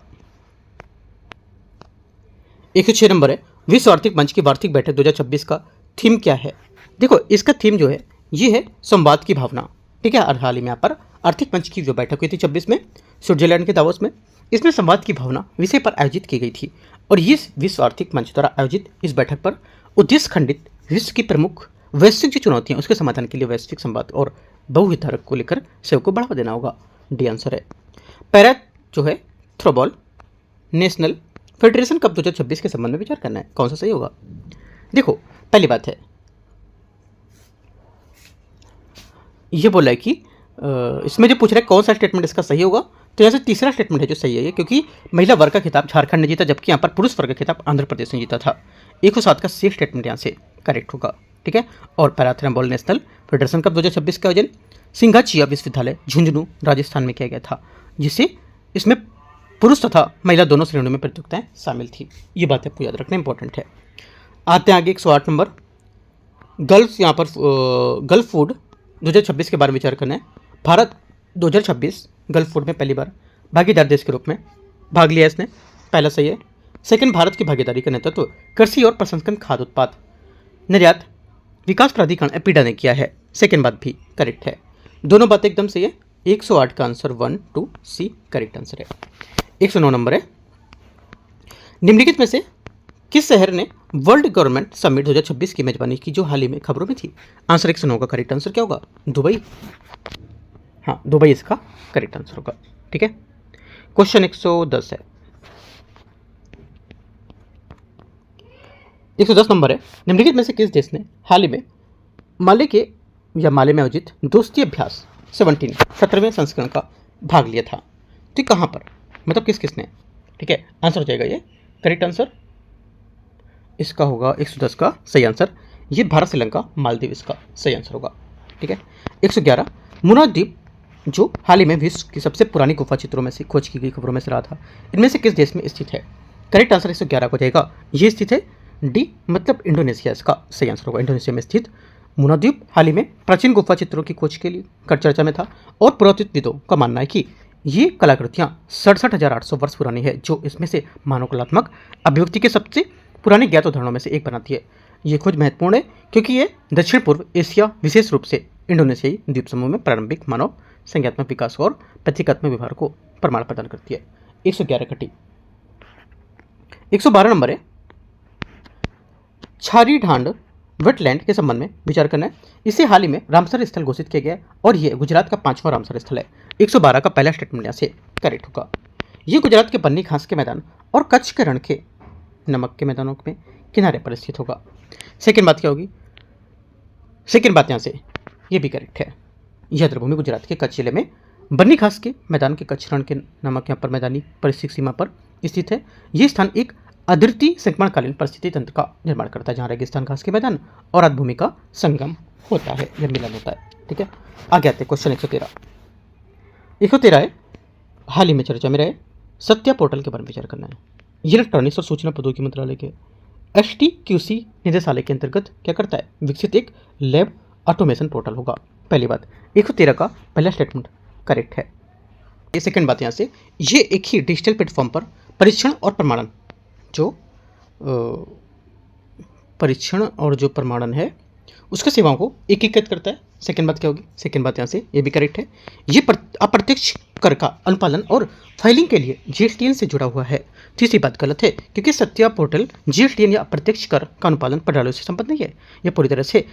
106 नंबर है, विश्व आर्थिक मंच की वार्षिक बैठक 2026 का थीम क्या है। देखो इसका थीम जो है ये है संवाद की भावना। ठीक है, और हाल ही में यहाँ पर आर्थिक मंच की जो बैठक हुई थी 26 में स्विट्जरलैंड के दावोस में, इसमें संवाद की भावना विषय पर आयोजित की गई थी। और ये विश्व आर्थिक मंच द्वारा आयोजित इस बैठक पर उद्देश्य खंडित विश्व की प्रमुख वैश्विक जो चुनौतियां उसके समाधान के लिए वैश्विक संवाद और बहुहितधारक को लेकर सहयोग को बढ़ावा देना होगा। डी आंसर है। पैरा जो है थ्रोबॉल नेशनल फेडरेशन कप 2026 के संबंध में विचार करना है, कौन सा सही होगा। देखो पहली बात है ये बोला है कि इसमें जो पूछ रहा है कौन सा स्टेटमेंट इसका सही होगा, तो यहाँ से तीसरा स्टेटमेंट है जो सही है ये, क्योंकि महिला वर्ग का खिताब झारखंड ने जीता जबकि यहाँ पर पुरुष वर्ग का खिताब आंध्र प्रदेश ने जीता था। 107 का सी स्टेटमेंट यहाँ से करेक्ट होगा। ठीक है, और para throwball national federation cup 2026 का आयोजन सिंघाचिया विश्वविद्यालय झुंझुनू राजस्थान में किया गया था, जिसे इसमें पुरुष तथा महिला दोनों श्रेणियों में प्रतियोगिताएं शामिल थी। ये बात आपको याद रखना इंपॉर्टेंट है। आते हैं आगे 108 नंबर, गल्फ यहाँ पर गल्फ फूड 2026 के बारे में विचार करना है। भारत 2026 गल्फ फूड में पहली बार भागीदार देश के रूप में भाग लिया इसने, पहला सही है। सेकंड, भारत की भागीदारी का नेतृत्व कृषि और प्रसंस्करण खाद्य उत्पाद निर्यात विकास प्राधिकरण एपीडा ने किया है, सेकंड बात भी करेक्ट है। दोनों बातें एकदम सही है। 108 का आंसर 1-2 सी करेक्ट आंसर है। 109 नंबर है, निम्नलिखित में से किस शहर ने वर्ल्ड गवर्नमेंट समिट 2026 की मेजबानी की जो हाल ही में खबरों में थी। आंसर 109 का करेक्ट आंसर क्या होगा, दुबई। हाँ, दुबई इसका करेक्ट आंसर होगा। ठीक है, क्वेश्चन 110 है। 110 नंबर है, निम्नलिखित में से किस देश ने हाल ही में माले में आयोजित दोस्ती अभ्यास 17वें संस्करण का भाग लिया था। तो कहाँ पर, मतलब किस किसने। ठीक है, आंसर हो जाएगा ये करेक्ट आंसर इसका होगा 110 का सही आंसर। ये भारत श्रीलंका मालदीव इसका सही आंसर होगा। ठीक है। 111 मुन्ना द्वीप जो हाल ही में विश्व की सबसे पुरानी गुफा चित्रों में से खोज की गई खबरों में से रहा था, इनमें से किस देश में स्थित है? करेक्ट आंसर 111 हो जाएगा, ये स्थित है डी मतलब इंडोनेशिया, इसका सही आंसर होगा। इंडोनेशिया में स्थित मुन्ना द्वीप हाल ही में प्राचीन गुफा चित्रों की खोज के लिए चर्चा में था और पुरातत्वविदों का मानना है कि ये कलाकृतियाँ 67,800 वर्ष पुरानी है, जो इसमें से मानव कलात्मक अभिव्यक्ति के सबसे पुराने ज्ञात उदाहरणों में से एक बनाती है। ये खोज महत्वपूर्ण है क्योंकि ये दक्षिण पूर्व एशिया, विशेष रूप से इंडोनेशियाई द्वीप समूह में प्रारंभिक मानव संज्ञात्मक विकास और प्रतीकात्मक व्यवहार को प्रमाण प्रदान करती है। 111 कटी। 112 नंबर है छारी ढांड वेटलैंड के संबंध में विचार करना है। इसे हाल ही में रामसर स्थल घोषित किया गया और यह गुजरात का 5वां रामसर स्थल है। 112 का पहला स्टेटमेंट यहाँ से करेक्ट होगा। ये गुजरात के बन्नी घास के मैदान और कच्छ के रण के नमक के मैदानों में किनारे पर स्थित होगा। सेकेंड बात क्या होगी? सेकेंड बात यहाँ से ये भी करेक्ट है। यह द्रभूमि गुजरात के कच्छ जिले में बन्नी घास के मैदान के कच्छ रण के नमक यहाँ पर मैदानी परिस्थिति सीमा पर स्थित है। ये स्थान एक अद्वितीय संक्रमणकालीन परिस्थिति तंत्र का निर्माण करता है, जहाँ रेगिस्तान घास के मैदान और आर्द्रभूमि का संगम होता है, यह मिलन होता है। ठीक है, आगे आते हैं क्वेश्चन 113। 113 है हाल ही में चर्चा में रहे सत्या पोर्टल के बारे में विचार करना है। ये इलेक्ट्रॉनिक्स और सूचना प्रौद्योगिकी मंत्रालय के HTQC निदेशालय के अंतर्गत क्या करता है? विकसित एक लैब ऑटोमेशन पोर्टल होगा। पहली बात 113 का पहला स्टेटमेंट करेक्ट है। ये सेकंड बात यहाँ से ये एक ही डिजिटल प्लेटफॉर्म पर परीक्षण और प्रमाणन जो प्रमाणन है उसके सेवाओं को एकीकृत करता है। सेकंड बात क्या होगी? सेकंड बात यहाँ से ये भी करेक्ट है। ये अप्रत्यक्ष कर का अनुपालन और फाइलिंग के लिए GSTN से जुड़ा हुआ है। तीसरी बात गलत है क्योंकि सत्या पोर्टल GSTN या अप्रत्यक्ष कर का अनुपालन प्रणालियों से संबंध नहीं है। यह पूरी तरह से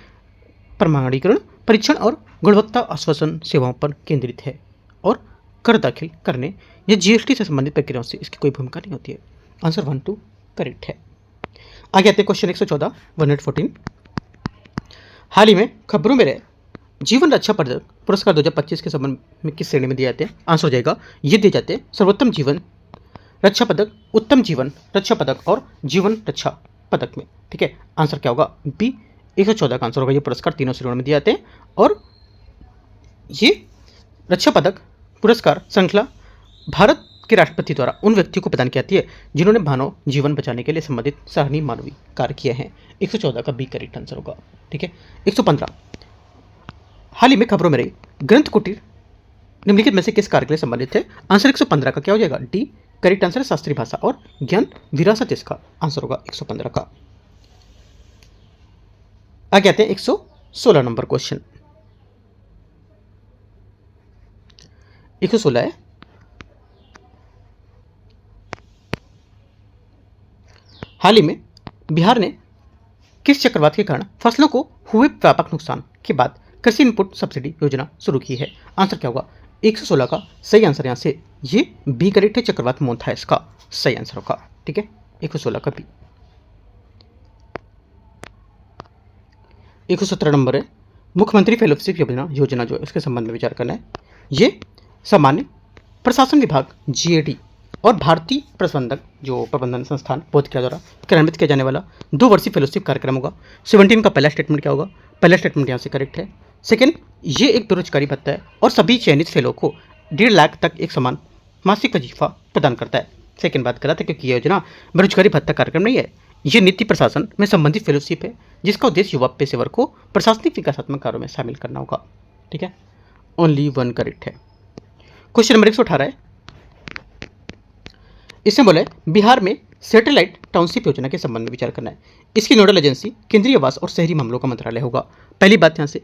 प्रमाणीकरण, परीक्षण और गुणवत्ता आश्वासन सेवाओं पर केंद्रित है और कर दाखिल करने या GST से संबंधित प्रक्रियाओं से इसकी कोई भूमिका नहीं होती है। आंसर 1, 2 करेक्ट है। आगे आते हैं क्वेश्चन 114 114। हाल ही में खबरों में रहे जीवन रक्षा पदक पुरस्कार 2025 के संबंध में किस श्रेणी में दिए जाते हैं? आंसर हो जाएगा ये दिए जाते हैं सर्वोत्तम जीवन रक्षा पदक, उत्तम जीवन रक्षा पदक और जीवन रक्षा पदक में। ठीक है, आंसर क्या होगा? बी 114 का आंसर होगा। ये पुरस्कार तीनों श्रेणियों में दिए जाते हैं और ये रक्षा पदक पुरस्कार श्रृंखला भारत के राष्ट्रपति द्वारा उन व्यक्तियों को प्रदान की जाती है जिन्होंने मानव जीवन बचाने के लिए संबंधित सराहनीय मानवीय कार्य किए हैं। 114 का बी करेक्ट आंसर होगा। ठीक है, 115 हाल ही में खबरों में रही ग्रंथ कुटीर निम्नलिखित में से किस कार्य के लिए संबंधित है? आंसर 115 का क्या हो जाएगा? डी करेक्ट आंसर है। शास्त्रीय भाषा और ज्ञान विरासत इसका आंसर होगा 115 का। आगे आते हैं 116 नंबर क्वेश्चन। 116 है हाल ही में बिहार ने किस चक्रवात के कारण फसलों को हुए व्यापक नुकसान के बाद कृषि इनपुट सब्सिडी योजना शुरू की है? आंसर क्या होगा? 116 का सही आंसर यहाँ से ये बी करेक्ट है। चक्रवात मोन्था इसका सही आंसर होगा। ठीक है, 116 का बी। 117 नंबर है मुख्यमंत्री फेलोशिप योजना जो इसके संबंध में विचार करना है। ये सामान्य प्रशासन विभाग GAD और भारतीय प्रबंधन संस्थान बोधगया द्वारा क्रियान्वित किया जाने वाला 2 वर्षीय फेलोशिप कार्यक्रम होगा। 17 का पहला स्टेटमेंट क्या होगा? पहला स्टेटमेंट यहाँ से करेक्ट है। सेकंड, ये एक बेरोजगारी भत्ता है और सभी चयनित फेलो को 1.5 लाख तक एक समान मासिक वजीफा प्रदान करता है। सेकंड बात गलत है क्योंकि यह योजना बेरोजगारी भत्ता कार्यक्रम नहीं है। ये नीति प्रशासन में संबंधित फेलोशिप है जिसका उद्देश्य युवा पेशेवर को प्रशासनिक विकासात्मक कार्यों में शामिल करना होगा। ठीक है, ओनली 1 करेक्ट है। क्वेश्चन नंबर 118 है, इसमें बोले बिहार में सैटेलाइट टाउनशिप योजना के संबंध में विचार करना है। इसकी नोडल एजेंसी केंद्रीय आवास और शहरी मामलों का मंत्रालय होगा। पहली बात यहाँ से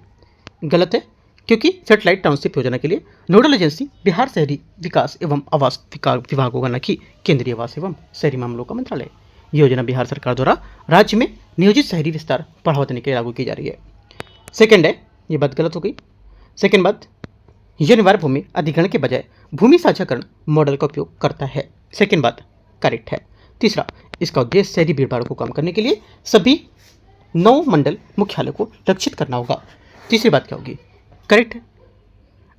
गलत है क्योंकि सैटेलाइट टाउनशिप योजना के लिए नोडल एजेंसी बिहार शहरी विकास एवं आवास विभाग होगा, न कि केंद्रीय आवास एवं शहरी मामलों का मंत्रालय। ये योजना बिहार सरकार द्वारा राज्य में नियोजित शहरी विस्तार बढ़ावा देने के लिए लागू की जा रही है। सेकेंड है, ये बात गलत हो गई। सेकेंड बात, यह अनिवार्य भूमि अधिग्रहण के बजाय भूमि साझाकरण मॉडल का उपयोग करता है। सेकेंड बात करेक्ट है। तीसरा, इसका उद्देश्य शहरी भीड़भाड़ को कम करने के लिए सभी 9 मंडल मुख्यालय को लक्षित करना होगा। तीसरी बात क्या होगी? करेक्ट है।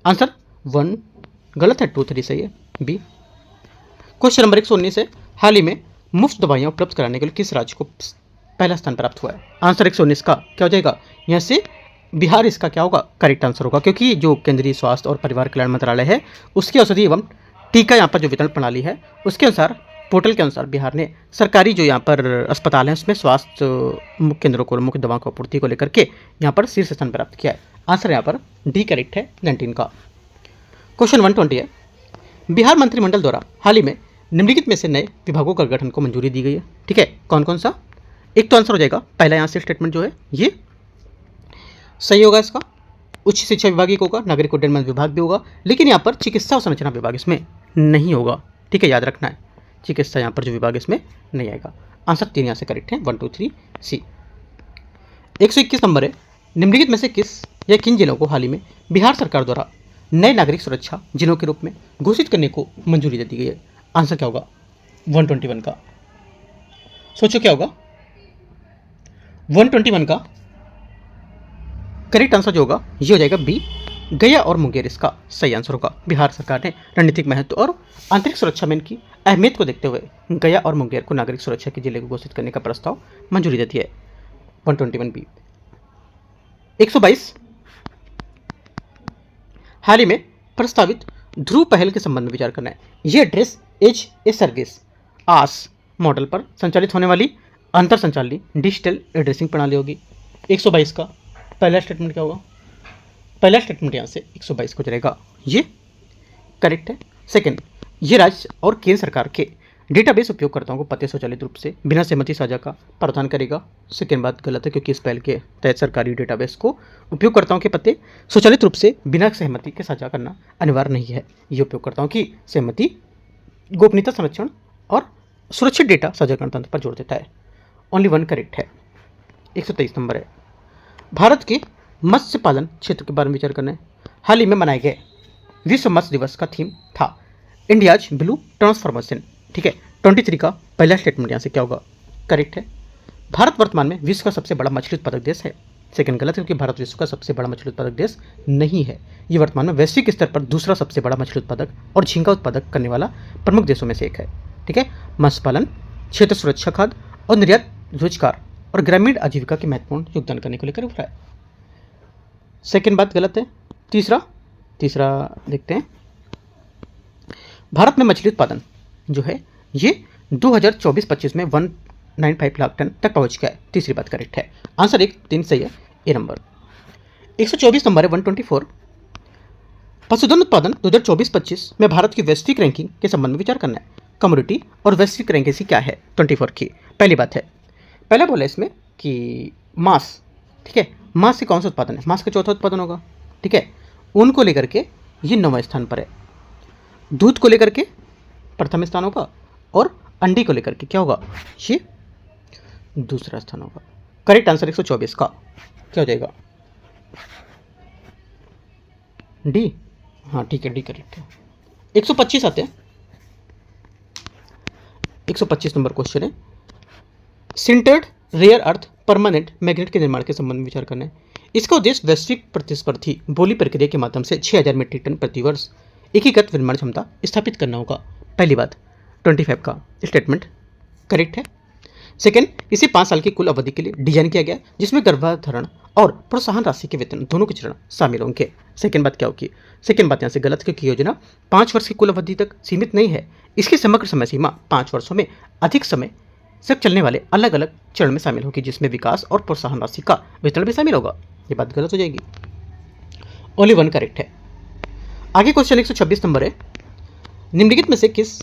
आंसर 1 गलत है, 2, 3 सही है, बी। क्वेश्चन नंबर 119 है, हाल ही में मुफ्त दवाइयाँ उपलब्ध कराने के लिए किस राज्य को पहला स्थान प्राप्त हुआ है? आंसर 119 का क्या हो जाएगा? यहाँ से बिहार इसका क्या होगा, करेक्ट आंसर होगा, क्योंकि जो केंद्रीय स्वास्थ्य और परिवार कल्याण मंत्रालय है उसकी औषधि एवं टीका यहाँ पर जो वितरण प्रणाली है उसके अनुसार, पोर्टल के अनुसार बिहार ने सरकारी जो यहाँ पर अस्पताल हैं उसमें स्वास्थ्य मुख्य केंद्रों को मुख्य दवाओं की आपूर्ति को लेकर के यहाँ पर शीर्ष स्थान प्राप्त किया है। आंसर यहाँ पर डी करेक्ट है 19 का। क्वेश्चन 120 है, बिहार मंत्रिमंडल द्वारा हाल ही में निम्नलिखित में से नए विभागों का गठन को मंजूरी दी गई है। ठीक है, कौन कौन सा? एक तो आंसर हो जाएगा पहला यहाँ से स्टेटमेंट जो है ये सही होगा, इसका उच्च शिक्षा विभाग एक होगा, नागरिक उड्डयन विभाग भी होगा, लेकिन यहाँ पर चिकित्सा और संरचना विभाग इसमें नहीं होगा। ठीक है, याद रखना है, चिकित्सा यहाँ पर जो विभाग इसमें नहीं आएगा। आंसर 3 यहाँ से करेक्ट है, 1 2 3 सी। 121 नंबर है, निम्नलिखित में से किस या किन जिलों को हाल ही में बिहार सरकार द्वारा नए नागरिक सुरक्षा जिलों के रूप में घोषित करने को मंजूरी दे दी गई है? आंसर क्या होगा 121 का? सोचो क्या होगा 121 का करेक्ट आंसर जो होगा ये हो जाएगा बी, गया और मुंगेर इसका सही आंसर होगा। बिहार सरकार ने रणनीतिक महत्व और आंतरिक सुरक्षा में इनकी अहमियत को देखते हुए गया और मुंगेर को नागरिक सुरक्षा के जिले को घोषित करने का प्रस्ताव मंजूरी देती है। 121 बी। 122 हाल ही में प्रस्तावित ध्रुव पहल के संबंध में विचार करना है। यह एड्रेस एज ए सर्विस आस मॉडल पर संचालित होने वाली अंतर संचालनी डिजिटल एड्रेसिंग प्रणाली होगी। 122 का पहला स्टेटमेंट क्या होगा? पहला स्टेटमेंट यहाँ से 122 को चलेगा, ये करेक्ट है। सेकंड, ये राज्य और केंद्र सरकार के डेटाबेस उपयोगकर्ताओं को पते स्वचालित रूप से बिना सहमति साझा का प्रावधान करेगा। सेकंड बात गलत है, क्योंकि इस पहल के तहत सरकारी डेटाबेस को उपयोगकर्ताओं के पते स्वचालित रूप से बिना सहमति के साझा करना अनिवार्य नहीं है। ये उपयोगकर्ताओं की सहमति, गोपनीयता संरक्षण और सुरक्षित डेटा साझा गणतंत्र पर जोर देता है। ओनली 1 करेक्ट है। 123 नंबर है, भारत के मत्स्य पालन क्षेत्र के बारे में विचार करना है। हाल ही में मनाए गए विश्व मत्स्य दिवस का थीम था इंडियाज ब्लू ट्रांसफॉर्मेशन। ठीक है, 23 का पहला स्टेटमेंट यहाँ से क्या होगा? करेक्ट है। भारत वर्तमान में विश्व का सबसे बड़ा मछली उत्पादक देश है। सेकंड गलत है, क्योंकि भारत विश्व का सबसे बड़ा मछली उत्पादक देश नहीं है। ये वर्तमान में वैश्विक स्तर पर दूसरा सबसे बड़ा मछली उत्पादक और झींगा उत्पादक करने वाला प्रमुख देशों में से एक है। ठीक है, मत्स्य पालन क्षेत्र सुरक्षा, खाद्य और निर्यात, रोजगार और ग्रामीण आजीविका के महत्वपूर्ण योगदान करने को लेकर उभरा है। सेकंड बात गलत है। तीसरा देखते हैं, भारत में मछली उत्पादन जो है ये 2024-25 में 195 लाख टन तक पहुंच गया है। तीसरी बात करेक्ट है। आंसर 1 3 सही है, ए नंबर। 124 नंबर है 124, पशुधन उत्पादन 2024-25 में भारत की वैश्विक रैंकिंग के संबंध में विचार करना है। कमोडिटी और वैश्विक रैंकिंग क्या है 24 की? पहली बात है, पहला बोला इसमें कि मांस। ठीक है, मांस से कौन सा उत्पादन है? मांस का चौथा उत्पादन होगा। ठीक है, ऊन को लेकर के ये 9वें स्थान पर है। दूध को लेकर के प्रथम स्थान होगा और अंडी को लेकर के क्या होगा? ये दूसरा स्थान होगा। करेक्ट आंसर 124 का क्या हो जाएगा? डी। हाँ ठीक है, डी करेक्ट है। 125 आते हैं। 125 नंबर क्वेश्चन है, sintered rare earth permanent magnet के निर्माण के संबंध में विचार करना है। इसका उद्देश्य वैश्विक प्रतिस्पर्धी बोली प्रक्रिया के माध्यम से 6000 मीट्रिक टन प्रति वर्ष एकीकृत विनिर्माण क्षमता स्थापित करना होगा। पहली बात 25 का स्टेटमेंट करेक्ट है। सेकंड, इसे 5 साल की कुल अवधि के लिए डिजाइन किया गया, जिसमें गर्भधारण और प्रोत्साहन राशि के वेतन दोनों के चरण शामिल होंगे। सेकंड बात क्या होगी? सेकंड बात यहाँ से गलत, क्योंकि योजना 5 वर्ष की कुल अवधि तक सीमित नहीं है। इसकी समग्र समय सीमा 5 वर्षों में अधिक समय से चलने वाले अलग अलग चरण में शामिल होगी, जिसमें विकास और प्रोत्साहन राशि का वितरण भी शामिल होगा। ये बात गलत हो जाएगी। ओनली 1 करेक्ट है। आगे क्वेश्चन 126 नंबर है, निम्नलिखित में से किस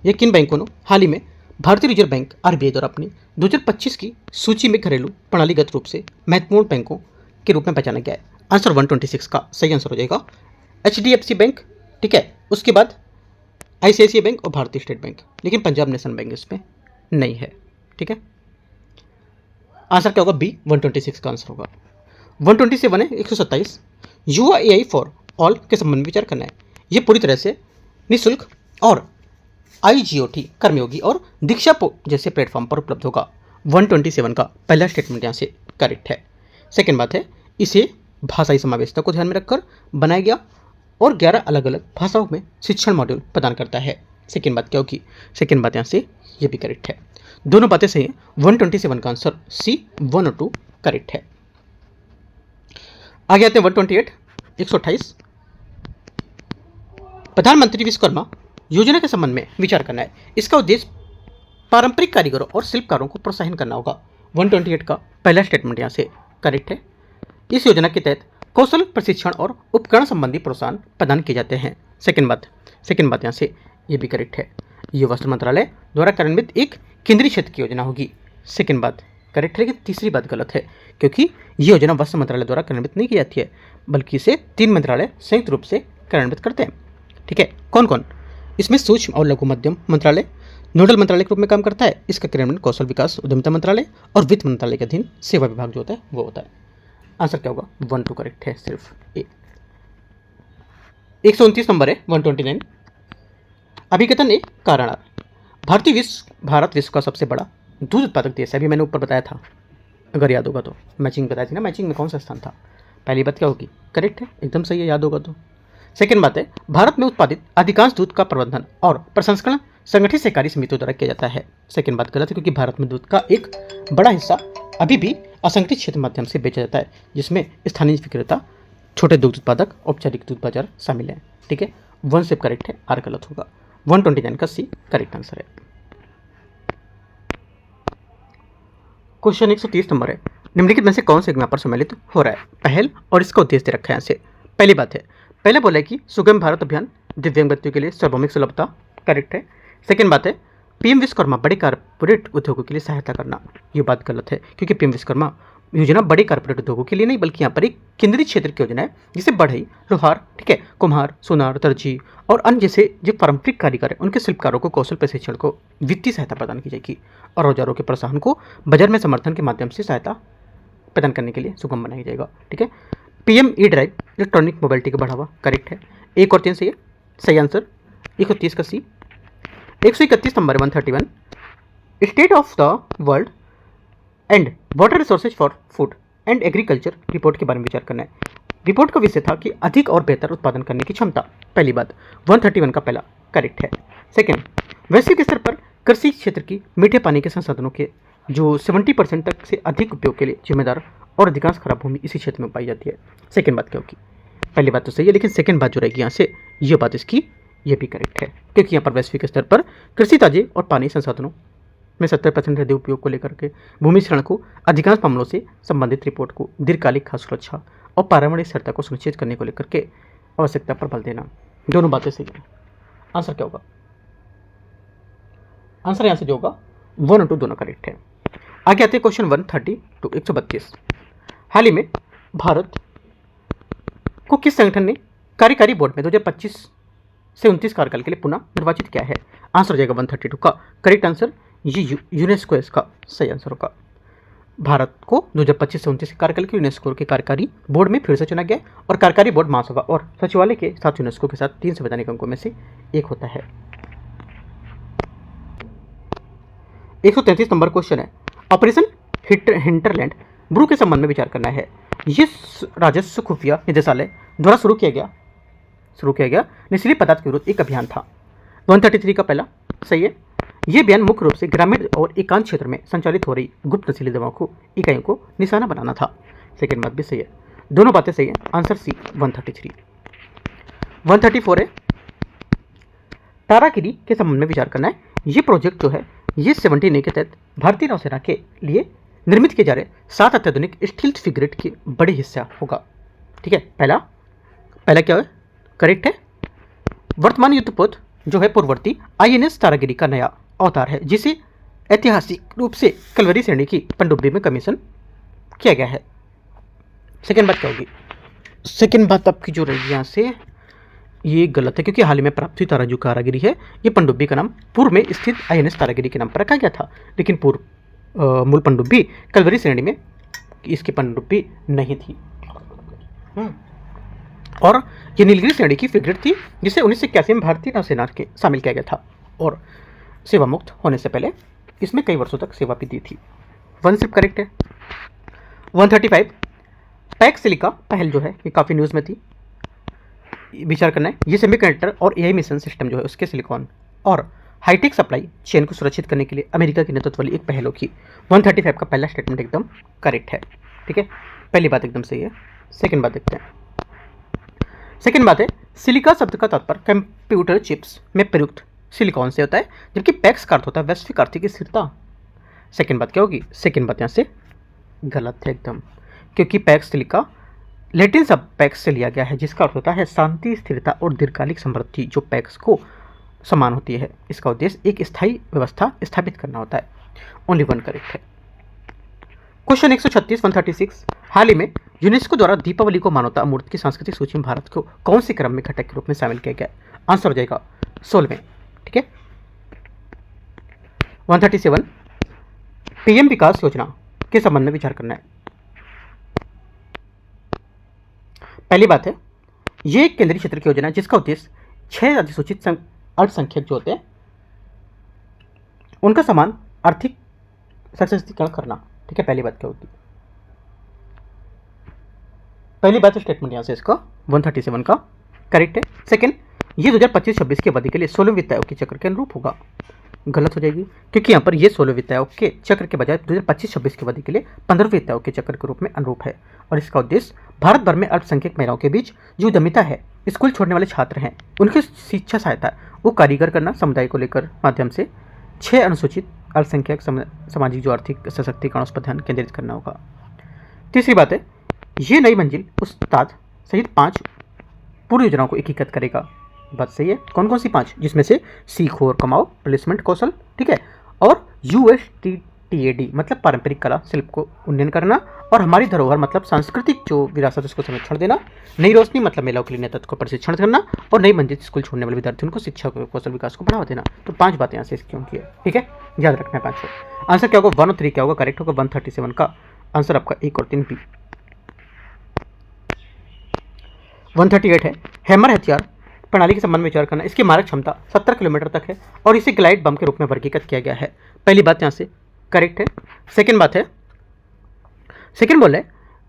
या किन बैंकों ने हाल ही में भारतीय रिजर्व बैंक आरबीआई द्वारा अपनी 2025 की सूची में घरेलू प्रणालीगत रूप से महत्वपूर्ण बैंकों के रूप में पहचाना गया है? आंसर 126 का सही आंसर हो जाएगा HDFC बैंक। ठीक है, उसके बाद ICICI बैंक और भारतीय स्टेट बैंक, लेकिन पंजाब नेशनल बैंक इसमें नहीं है। ठीक है, आंसर क्या होगा? बी 126 का आंसर होगा। 127 है 127, युवा AI फॉर ऑल के संबंध में विचार करना है। ये पूरी तरह से निःशुल्क और IGOT कर्मयोगी और दीक्षा जैसे प्लेटफॉर्म पर उपलब्ध होगा। 127 का पहला स्टेटमेंट यहाँ से करेक्ट है। सेकंड बात है, इसे भाषाई समावेशता को ध्यान में रखकर बनाया गया और 11 अलग अलग भाषाओं में शिक्षण मॉड्यूल प्रदान करता है। सेकंड बात क्या होगी? सेकंड बात यहाँ से ये भी करेक्ट है। दोनों बातें सही हैं। 127 का आंसर C 1 और 2 करेक्ट है। आगे आते हैं 128 128 प्रधानमंत्री विश्वकर्मा योजना के संबंध में विचार करना है। इसका उद्देश्य पारंपरिक कारीगरों और शिल्पकारों को प्रोत्साहन करना होगा। 128 का पहला स्टेटमेंट यहाँ से करेक्ट है। इस योजना के तहत कौशल प्रशिक्षण और उपकरण संबंधी प्रोत्साहन प्रदान किए जाते हैं। सेकंड बात यहाँ से ये भी करेक्ट है। ये वस्त्र मंत्रालय द्वारा कार्यान्वित एक केंद्रीय क्षेत्र की योजना होगी। सेकंड बात करेक्ट है, लेकिन तीसरी बात गलत है, क्योंकि ये योजना वस्त्र मंत्रालय द्वारा कार्यान्वित नहीं की जाती है, बल्कि इसे 3 मंत्रालय संयुक्त रूप से कार्यान्वित करते हैं। ठीक है, कौन कौन? इसमें सूक्ष्म और लघु मध्यम मंत्रालय नोडल मंत्रालय के रूप में काम करता है। इसका क्रियान्वयन कौशल विकास उद्यमिता मंत्रालय और वित्त मंत्रालय के अधीन सेवा विभाग जो होता है वो होता है। आंसर क्या होगा? 1 2 करेक्ट है, सिर्फ ए। 129 नंबर है 129। अभिकथन ए कारण। भारत विश्व का सबसे बड़ा दूध उत्पादक देश है। अभी मैंने ऊपर बताया था, अगर याद होगा तो। मैचिंग बताई थी ना, मैचिंग में कौन सा स्थान था? पहली बात क्या होगी? करेक्ट है, एकदम सही है, याद होगा तो। सेकेंड बात है, भारत में उत्पादित अधिकांश दूध का प्रबंधन और प्रसंस्करण संगठित सहकारी समितियों द्वारा किया जाता है। सेकेंड बात गलत है, क्योंकि भारत में दूध का एक बड़ा हिस्सा अभी भी असंगठित क्षेत्र माध्यम से बेचा जाता है, जिसमें स्थानीय विक्रेता, छोटे दूध उत्पादक, औपचारिक दूध बाजार शामिल हैं। ठीक है, 1 से करेक्ट है, आर गलत होगा। 129 का सी करेक्ट आंसर है। क्वेश्चन 130 नंबर है, निम्नलिखित में से कौन से यहाँ पर सम्मिलित हो रहा है? पहल और इसका उद्देश्य दे रखा है यहाँ से। पहली बात है, पहले बोला है कि सुगम भारत अभियान दिव्यांग व्यक्तियों के लिए सार्वभौमिक सुलभता, करेक्ट है। सेकेंड बात है, पीएम विश्वकर्मा बड़े कारपोरेट उद्योगों के लिए सहायता करना, ये बात गलत है, क्योंकि पीएम विश्वकर्मा योजना बड़े कारपोरेट उद्योगों के लिए नहीं, बल्कि यहाँ पर एक केंद्रीय क्षेत्र की योजना है, जिसे बढ़ई, लोहार, ठीक है, कुम्हार, सोनार, दर्जी और अन्य जैसे जो पारंपरिक कारीगर हैं उनके शिल्पकारों को कौशल प्रशिक्षण को वित्तीय सहायता प्रदान की जाएगी और औजारों के प्रोत्साहन को बाजार में समर्थन के माध्यम से सहायता प्रदान करने के लिए सुगम बनाया जाएगा। ठीक है, PM E drive electronic mobility का बढ़ावा, करेक्ट है। 1 और 3 से सही आंसर। 130 का सी। 131 number 131, state of the world and water resources for food and agriculture report के बारे में विचार करना है। रिपोर्ट का विषय था कि अधिक और बेहतर उत्पादन करने की क्षमता। पहली बात 131 का पहला करेक्ट है। सेकेंड, वैश्विक स्तर पर कृषि क्षेत्र की मीठे पानी के संसाधनों के जो 70% तक से अधिक उपयोग के लिए जिम्मेदार और अधिकांश खराब भूमि इसी क्षेत्र में पाई जाती है। सेकेंड बात क्या होगी? पहली बात तो सही है, लेकिन सेकेंड बात जो रहेगी यहाँ से, ये बात इसकी ये भी करेक्ट है, क्योंकि यहाँ पर वैश्विक स्तर पर कृषि ताजे और पानी संसाधनों में 70% अधिक उपयोग को लेकर के भूमि क्षरण को अधिकांश मामलों से संबंधित रिपोर्ट को दीर्घकालिक खाद्य सुरक्षा और पर्यावरणीय स्थिरता को सुनिश्चित करने को लेकर के आवश्यकता पर बल देना, दोनों बातें सही है। आंसर क्या होगा? आंसर यहाँ से जो होगा 1 और 2 दोनों करेक्ट है। आगे आते हैं क्वेश्चन 130 टू 132। हाल ही में भारत को किस संगठन ने कार्यकारी बोर्ड में 2025 से 29 कार्यकाल के लिए पुनः निर्वाचित किया है? आंसर हो जाएगा 132 का करेक्ट आंसर। ये यूनेस्को इसका सही आंसर होगा। भारत को 2025 से 29 कार्यकाल के यूनेस्को के कार्यकारी बोर्ड में फिर से चुना गया और कार्यकारी बोर्ड महासभा और सचिवालय के साथ यूनेस्को के साथ 3 संवैधानिक अंगों में से एक होता है। 133 नंबर क्वेश्चन है, ऑपरेशन हिंटरलैंड ब्रू के संबंध में विचार करना है। ये राजस्व खुफिया निदेशालय द्वारा शुरू किया गया नशीले पदार्थ के विरुद्ध एक अभियान था। 133 का पहला सही है। ये अभियान मुख्य रूप से ग्रामीण और एकांत क्षेत्र में संचालित हो रही गुप्त नशीली दवाओं को इकाइयों को निशाना बनाना था। सेकेंड बात भी सही है, दोनों बातें सही है। Answer C 133। 134 है, तारागिरी के संबंध में विचार करना है। ये प्रोजेक्ट जो है ये 17A के तहत भारतीय नौसेना के लिए निर्मित किए जा रहे 7 अत्याधुनिक स्टील्थ फ्रिगेट की बड़ी हिस्सा होगा। ठीक है, पहला क्या है? करेक्ट है। वर्तमान युद्धपोत जो है पूर्ववर्ती INS तारागिरी का नया अवतार है, जिसे ऐतिहासिक रूप से कलवरी श्रेणी की पनडुब्बी में कमीशन किया गया है। सेकेंड बात क्या होगी? सेकेंड बात आपकी जो रहेगी यहाँ से ये गलत है, क्योंकि हाल ही में प्राप्त हुई तारा जो कारागिरी है ये पनडुब्बी का नाम पूर्व में स्थित INS तारागिरी के नाम पर रखा गया था, लेकिन मूल पनडुब्बी कलवरी श्रेणी में इसकी पनडुब्बी नहीं थी। और ये नीलगिरी श्रेणी की फ्रिगेट थी, जिसे 1981 में भारतीय नौसेना के शामिल किया गया था और सेवा मुक्त होने से पहले इसमें कई वर्षों तक सेवा भी दी थी। 1 सिर्फ करेक्ट है। 135 पैक सिलिका पहल जो है ये काफ़ी न्यूज़ में थी, विचार करना है। ये सेमीकंडक्टर और AI मिशन सिस्टम जो है उसके सिलिकॉन और हाईटेक सप्लाई चेन को सुरक्षित करने के लिए अमेरिका की नेतृत्व वाली एक पहल होगी। 135 का पहला स्टेटमेंट एकदम करेक्ट है। ठीक है, पहली बात एकदम सही है। सेकेंड बात देखते हैं। सेकेंड बात है, सिलिका शब्द का तात्पर्य कंप्यूटर चिप्स में प्रयुक्त सिलिकॉन से होता है, जबकि पैक्स का अर्थ होता है वैश्विक आर्थिक स्थिरता। सेकेंड बात क्या होगी? सेकेंड बात यहाँ से गलत है एकदम, क्योंकि पैक्स सिलिका लैटिन शब्द पैक्स से लिया गया है, जिसका अर्थ होता है शांति, स्थिरता और दीर्घकालिक समृद्धि, जो पैक्स को समान होती है। इसका उद्देश्य एक स्थायी व्यवस्था स्थापित करना होता है। ओनली वन करेक्ट है। क्वेश्चन 136 136, हाल ही में यूनेस्को द्वारा दीपावली को मानवता अमूर्त की सांस्कृतिक सूची में भारत को कौन से क्रम में घटक के रूप में शामिल किया गया? आंसर हो जाएगा 16वें। ठीक है। 137, पीएम विकास योजना के संबंध में विचार करना है। पहली बात है, ये एक केंद्रीय क्षेत्र की योजना है जिसका उद्देश्य 6 अधिसूचित अल्पसंख्यक जो होते हैं उनका समान आर्थिक सशक्तिकरण करना। ठीक है। पहली बात क्या होती है? पहली बात स्टेटमेंट यहाँ से इसका 137 का करेक्ट है। सेकंड, ये 2025-26 की अवधि के लिए 16 वित्त आयोग के चक्र के अनुरूप होगा। गलत हो जाएगी, क्योंकि यहाँ पर ये 16 वित्त आयोग के चक्र के बजाय 2025-26 की अवधि के लिए 15 वित्त आयोग के चक्र के रूप में अनुरूप है। और इसका उद्देश्य भारत भर में अल्पसंख्यक महिलाओं के बीच जो उद्यमिता है, स्कूल छोड़ने वाले छात्र हैं, उनकी शिक्षा सहायता वो कारीगर करना, समुदाय को लेकर माध्यम से 6 अनुसूचित अल्पसंख्यक सामाजिक जो आर्थिक सशक्तिकरण उस पर ध्यान केंद्रित करना होगा। तीसरी बात है, ये नई मंजिल उस्ताद सहित 5 पूर्व योजनाओं को एकीकृत करेगा। बात सही है। कौन कौन सी 5? जिसमें से सीखो और कमाओ, प्लेसमेंट कौशल, ठीक है, और USTTAD मतलब पारंपरिक कला शिल्प को उन्नयन करना, और हमारी धरोहर मतलब सांस्कृतिक जो विरासत उसको संरक्षण देना, नई रोशनी मतलब महिलाओं के लिए नेतृत्व को प्रशिक्षण करना, और नई मंजिल स्कूल छोड़ने वाले विद्यार्थियों को शिक्षा कौशल विकास को बढ़ावा देना। तो 5 बातें यहाँ से इसकी होंगी है। ठीक है, याद रखना है 5। आंसर क्या होगा? 1 और 3 क्या होगा? करेक्ट होगा 137 का आंसर आपका 1 और 3 बी। 138 है, हैमर हथियार प्रणाली के संबंध में विचार करना। इसकी मारक क्षमता 70 किलोमीटर तक है और इसे ग्लाइड बम के रूप में वर्गीकृत किया गया है। पहली बात यहाँ से करेक्ट है। सेकेंड बात है, सेकेंड बोल है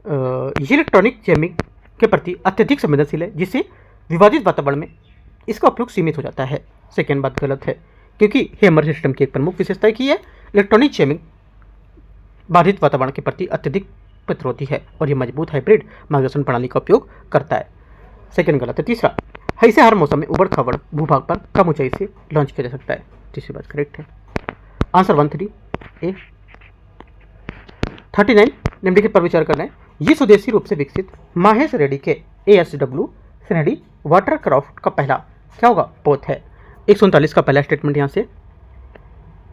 ये इलेक्ट्रॉनिक जैमिंग के प्रति अत्यधिक संवेदनशील है, जिससे विवादित वातावरण में इसका उपयोग सीमित हो जाता है। सेकेंड बात गलत है, क्योंकि हैमर सिस्टम की एक प्रमुख विशेषता की है इलेक्ट्रॉनिक जैमिंग बाधित वातावरण के प्रति अत्यधिक प्रतिरोधी है और यह मजबूत हाइब्रिड मार्गदर्शन प्रणाली का उपयोग करता है। सेकेंड गलत है। तीसरा, इसे हर मौसम में उबड़ खाबड़ भूभाग पर कम ऊंचाई से लॉन्च किया जा सकता है। तीसरी बात करेक्ट है। आंसर 13 ए। 39, निम्नलिखित पर विचार करना है। ये स्वदेशी रूप से विकसित माहेश रेड्डी के ASW श्रेणी वाटरक्राफ्ट का पहला क्या होगा? पोत है। 139 का पहला स्टेटमेंट यहाँ से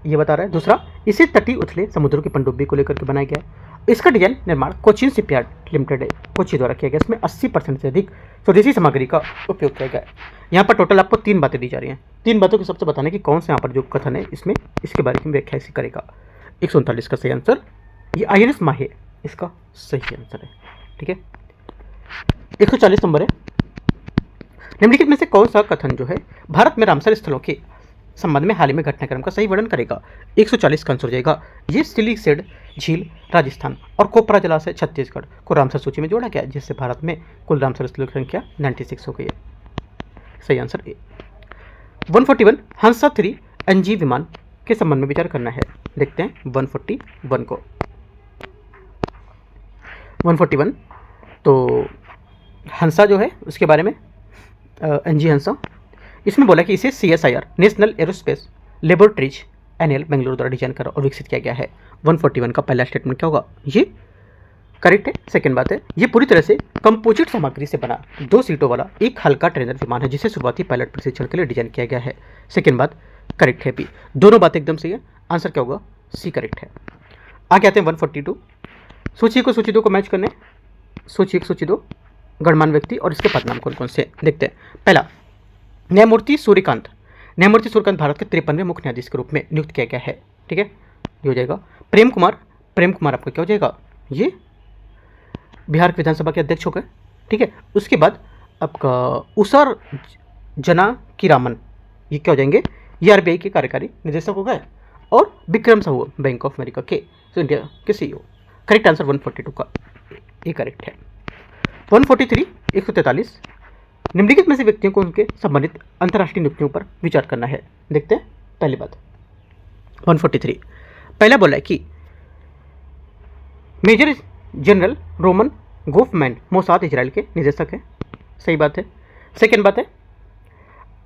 ये बता रहा है। दूसरा, इसे तटीय उथले समुद्रों की पनडुब्बी को लेकर के बनाया गया है। इसका डिजाइन निर्माण कोचिन शिपयार्ड लिमिटेड कोची द्वारा किया गया। इसमें 80% से अधिक स्वदेशी सामग्री का उपयोग किया गया है। यहाँ पर टोटल आपको 3 बातें दी जा रही हैं। 3 बातों के सबसे बताने की कौन से यहाँ पर जो कथन है इसमें इसके बारे में व्याख्या इसी करेगा। 139 का सही आंसर ये INS माहे इसका सही आंसर है। ठीक है। 140 नंबर है, निम्नलिखित में से कौन सा कथन जो है भारत में रामसर स्थलों के संबंध में हाल ही में घटनाक्रम का सही वर्णन करेगा? 140 का आंसर हो जाएगा ये सिलीसेड झील राजस्थान और कोपरा जलाशय छत्तीसगढ़ को रामसर सूची में जोड़ा गया, जिससे भारत में कुल रामसर स्थलों की संख्या 96 हो गई है। सही आंसर ए। 141, हंसा 3 NG विमान के संबंध में विचार करना है। देखते हैं 141 को। 141 तो हंसा जो है उसके बारे में NG हंसा, इसमें बोला कि इसे CSIR national aerospace laboratories NL Bengaluru द्वारा डिजाइन करा और विकसित किया गया है। 141 का पहला स्टेटमेंट क्या होगा? ये करेक्ट है। सेकंड बात है, ये पूरी तरह से कंपोजिट सामग्री से बना 2 सीटों वाला एक हल्का ट्रेनर विमान है, जिसे शुरुआती पायलट प्रशिक्षण के लिए डिजाइन किया गया है। सेकंड बात करेक्ट है बी। दोनों बातें एकदम सही है। आंसर क्या होगा? सी करेक्ट है। आगे आते हैं 142, सूची 1 और सूची 2 को मैच करने। सूची 1 सूची 2 गणमान्य व्यक्ति और इसके पदनाम कौन कौन से देखते हैं। पहला, न्यायमूर्ति सूर्यकांत। न्यायमूर्ति सूर्यकांत भारत के 53वें मुख्य न्यायाधीश के रूप में नियुक्त किया गया है। ठीक है, ये हो जाएगा। प्रेम कुमार, प्रेम कुमार आपका क्या हो जाएगा? ये बिहार विधानसभा के अध्यक्ष हो गए। ठीक है, उसके बाद आपका उसर जना की रामन, ये क्या हो जाएंगे? ये RBI के कार्यकारी निदेशक हो गए। और Vikram Sahu bank of America के इंडिया के CEO। करेक्ट आंसर 142 का ये करेक्ट है। 143, 143, निम्नलिखित में से व्यक्तियों को उनके संबंधित अंतर्राष्ट्रीय नियुक्तियों पर विचार करना है। देखते हैं पहली बात 143, पहला बोला है कि major general Roman Gofman Mossad Israel के निदेशक हैं, सही बात है। सेकेंड बात है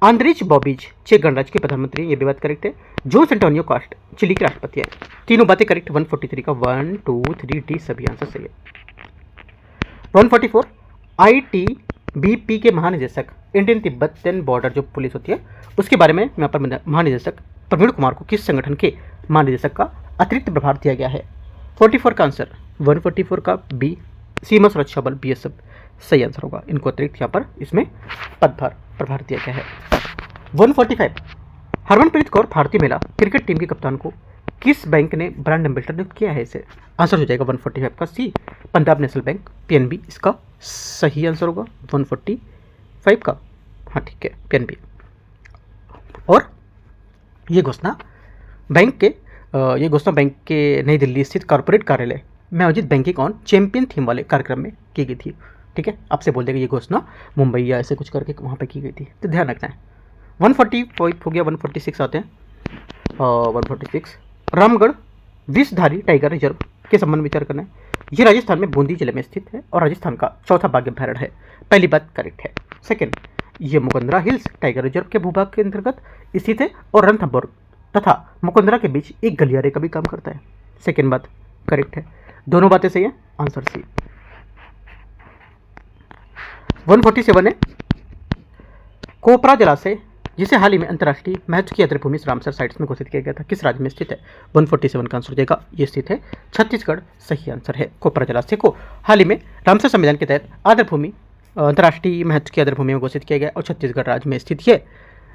आंद्रिच बॉबिज चेक गणराज्य के प्रधानमंत्री, ये भी बात करेक्ट है। जोस एंटोनियो कास्ट चिली के राष्ट्रपति है। तीनों बातें करेक्ट। 143 का 1 2 3 डी सभी आंसर सही है। 144 ITBP के महानिदेशक, इंडियन तिब्बतन बॉर्डर जो पुलिस होती है उसके बारे में यहाँ पर महानिदेशक प्रवीण कुमार को किस संगठन के महानिदेशक का अतिरिक्त प्रभार दिया गया है? 44 का आंसर 144 का बी, सीमा सुरक्षा बल BSF सही आंसर होगा। इनको अतिरिक्त यहाँ पर इसमें पदभार प्रभार दिया गया है। 145 हरमनप्रीत कौर भारतीय महिला क्रिकेट टीम के कप्तान को किस बैंक ने ब्रांड एम्बेसडर नियुक्त किया है? इसे आंसर हो जाएगा 145 का सी, पंजाब नेशनल बैंक PNB इसका सही आंसर होगा। 145 का हाँ ठीक है PNB। और ये घोषणा बैंक के नई दिल्ली स्थित कॉर्पोरेट कार्यालय में आयोजित बैंकिंग ऑन चैंपियन थीम वाले कार्यक्रम में की गई थी। ठीक है, आपसे बोल देगा ये घोषणा मुंबई या ऐसे कुछ करके वहाँ पे की गई थी, तो ध्यान रखना है। 145 हो गया। 146 आते हैं। 146 रामगढ़ विषधारी टाइगर रिजर्व के संबंध में विचार करना है। ये राजस्थान में बूंदी जिले में स्थित है और राजस्थान का चौथा बाघ अभ्यारण्य है। पहली बात करेक्ट है। सेकेंड, ये मुकंदरा हिल्स टाइगर रिजर्व के भूभाग के अंतर्गत स्थित है और रणथंभौर तथा मुकंदरा के बीच एक गलियारे का भी काम करता है। सेकेंड बात करेक्ट है। दोनों बातें सही है, आंसर सी। 147 है कोपरा जलाशय जिसे हाल ही में अंतर्राष्ट्रीय महत्व की अग्रभूमि रामसर साइट्स में घोषित किया गया था, किस राज्य में स्थित है? 147 का आंसर हो जाएगा ये स्थित है छत्तीसगढ़, सही आंसर है। कोपरा जलाशय को हाल ही में रामसर संविधान के तहत आर्द्रभूमि अंतर्राष्ट्रीय महत्व की आर्द्रभूमि में घोषित किया गया और छत्तीसगढ़ राज्य में स्थित है।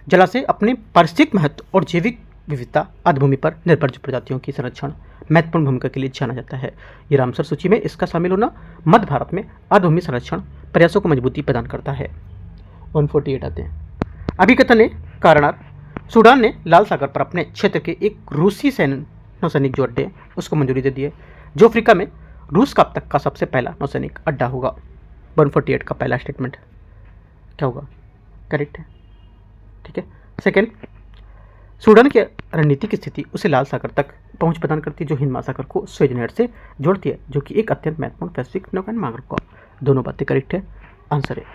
जलाशय अपने पारिस्थितिक महत्व और जैविक विविधता आर्द्रभूमि पर निर्भर प्रजातियों की संरक्षण महत्वपूर्ण भूमिका के लिए जाना जाता है। ये रामसर सूची में इसका शामिल होना मध्य भारत में आर्द्रभूमि संरक्षण प्रयासों को मजबूती प्रदान करता है। 148 आते हैं। अभिकथन कारणार्थ सूडान ने लाल सागर पर अपने क्षेत्र के एक रूसी नौसैनिक जो अड्डे उसको मंजूरी दे दी है, जो अफ्रीका में रूस का अब तक का सबसे पहला नौसैनिक अड्डा होगा। 148 का पहला स्टेटमेंट क्या होगा? करेक्ट है, ठीक है। सेकेंड, सूडान की रणनीतिक स्थिति उसे लाल सागर तक पहुंच प्रदान करती है, जो हिंद महासागर को स्वेज नहर से जोड़ती है, जो कि एक अत्यंत महत्वपूर्ण वैश्विक नौकायन मार्ग का। दोनों बातें करेक्ट है, आंसर है।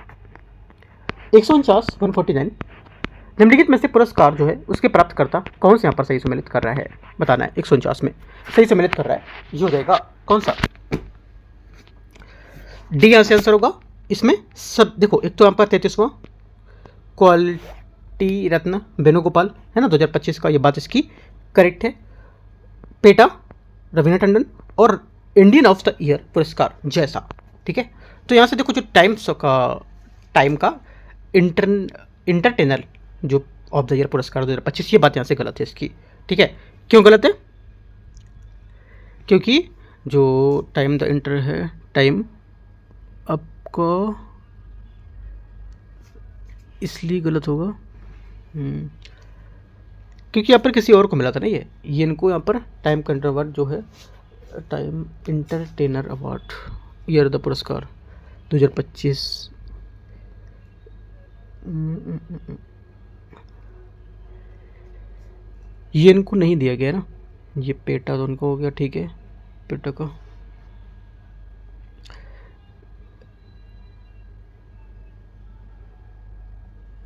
149 149 निम्नलिखित में से पुरस्कार जो है उसके प्राप्तकर्ता कौन से यहाँ पर सही सम्मिलित कर रहा है बताना है। 149 में सही सम्मिलित कर रहा है, ये हो जाएगा कौन सा? डी यहाँ से आंसर होगा। इसमें सब देखो, एक तो यहाँ पर 33वां क्वालिटी रत्न वेणुगोपाल है ना 2025 का, ये बात इसकी करेक्ट है। पेटा रवीना टंडन और इंडियन ऑफ द ईयर पुरस्कार जैसा, ठीक है। तो यहाँ से देखो जो टाइम का इंटरटेनर जो ऑफ द ईयर पुरस्कार 2025, ये बात यहाँ से गलत है इसकी, ठीक है। क्यों गलत है? क्योंकि जो टाइम द इंटर है, टाइम आपको इसलिए गलत होगा क्योंकि यहाँ पर किसी और को मिला था ना ये इनको यहाँ पर टाइम कंटर अवार्ड जो है, time entertainer award year the पुरस्कार 2025 ये इनको नहीं दिया गया ना, ये पेटा तो उनको हो गया, ठीक है। पेटा का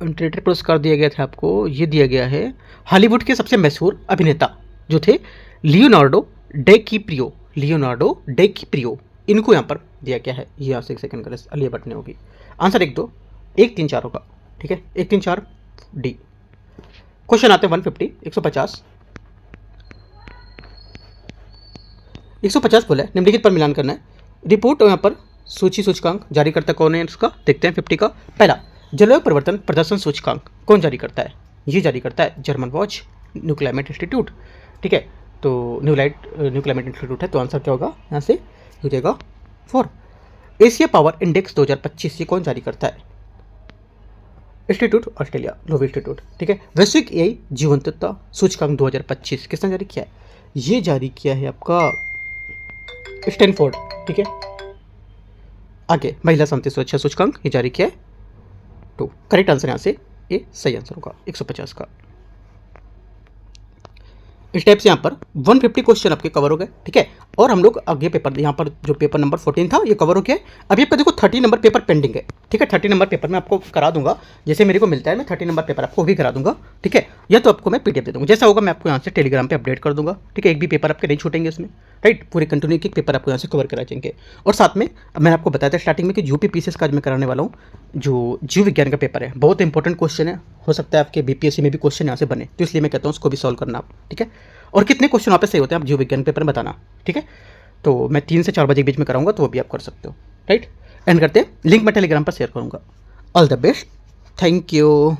इंटरटेनर पुरस्कार दिया गया था आपको, ये दिया गया है हॉलीवुड के सबसे मशहूर अभिनेता जो थे लियोनार्डो डेकिप्रियो, इनको यहाँ पर दिया गया है। ये यहाँ से एक सेकंड का अलिया बटने होगी। आंसर 1 2 1 3 4 होगा, ठीक है। 1 3 4 डी। क्वेश्चन आते हैं 150 150 बोला है निम्नलिखित पर मिलान करना है। रिपोर्ट यहाँ पर सूचकांक जारी करता कौन है इसका देखते हैं। 50 का पहला, जलवायु परिवर्तन प्रदर्शन सूचकांक कौन जारी करता है? ये जारी करता है German watch new climate institute, ठीक है। तो न्यू क्लाइमेट इंस्टीट्यूट है, तो आंसर क्या होगा यहाँ से हो जाएगा 4। एशिया पावर इंडेक्स 2025 ये कौन जारी करता है? इंस्टीट्यूट ऑस्ट्रेलिया ग्लोबल इंस्टीट्यूट, ठीक है। वैश्विक एआई जीवंतता सूचकांक 2025 किसने जारी किया है? ये जारी किया है आपका स्टैनफोर्ड, ठीक है। आगे महिला शांति सुरक्षा सूचकांक ये जारी किया है, तो करेक्ट आंसर यहाँ से ये सही आंसर होगा 150 का। इस टाइप से यहाँ पर 150 क्वेश्चन आपके कवर हो गए, ठीक है। और हम लोग आगे पेपर, यहाँ पर जो पेपर नंबर 14 था ये कवर हो गया। अभी आपका देखो 30 नंबर पेपर पेंडिंग है, ठीक है। 30 नंबर पेपर मैं आपको करा दूंगा, जैसे मेरे को मिलता है मैं 30 नंबर पेपर आपको भी करा दूंगा, ठीक है। या तो आपको मैं पीडीएफ दे दूँगा, जैसा होगा मैं आपको यहाँ से टेलीग्राम पर अपडेट कर दूंगा, ठीक है। एक भी पेपर आपके नहीं छूटेंगे इसमें, राइट। पूरे कंटिन्यू एक पेपर आपको यहाँ से कवर करा जाएंगे। और साथ में मैंने आपको बताया था स्टार्टिंग में कि यूपी पीसीएस का आज मैं कराने वाला हूँ, जो जीव विज्ञान का पेपर है, बहुत इंपॉर्टेंट क्वेश्चन है, हो सकता है आपके बीपीएससी में भी क्वेश्चन यहाँ से बने, तो इसलिए मैं कहता हूँ उसको भी सॉल्व करना आप, ठीक है। और कितने क्वेश्चन वहाँ पे सही होते हैं आप जीव विज्ञान पेपर में बताना, ठीक है। तो मैं 3 से 4 बजे के बीच में कराऊंगा, तो वो भी आप कर सकते हो, राइट। एंड करते हैं, लिंक मैं टेलीग्राम पर शेयर करूँगा। All the best, thank you.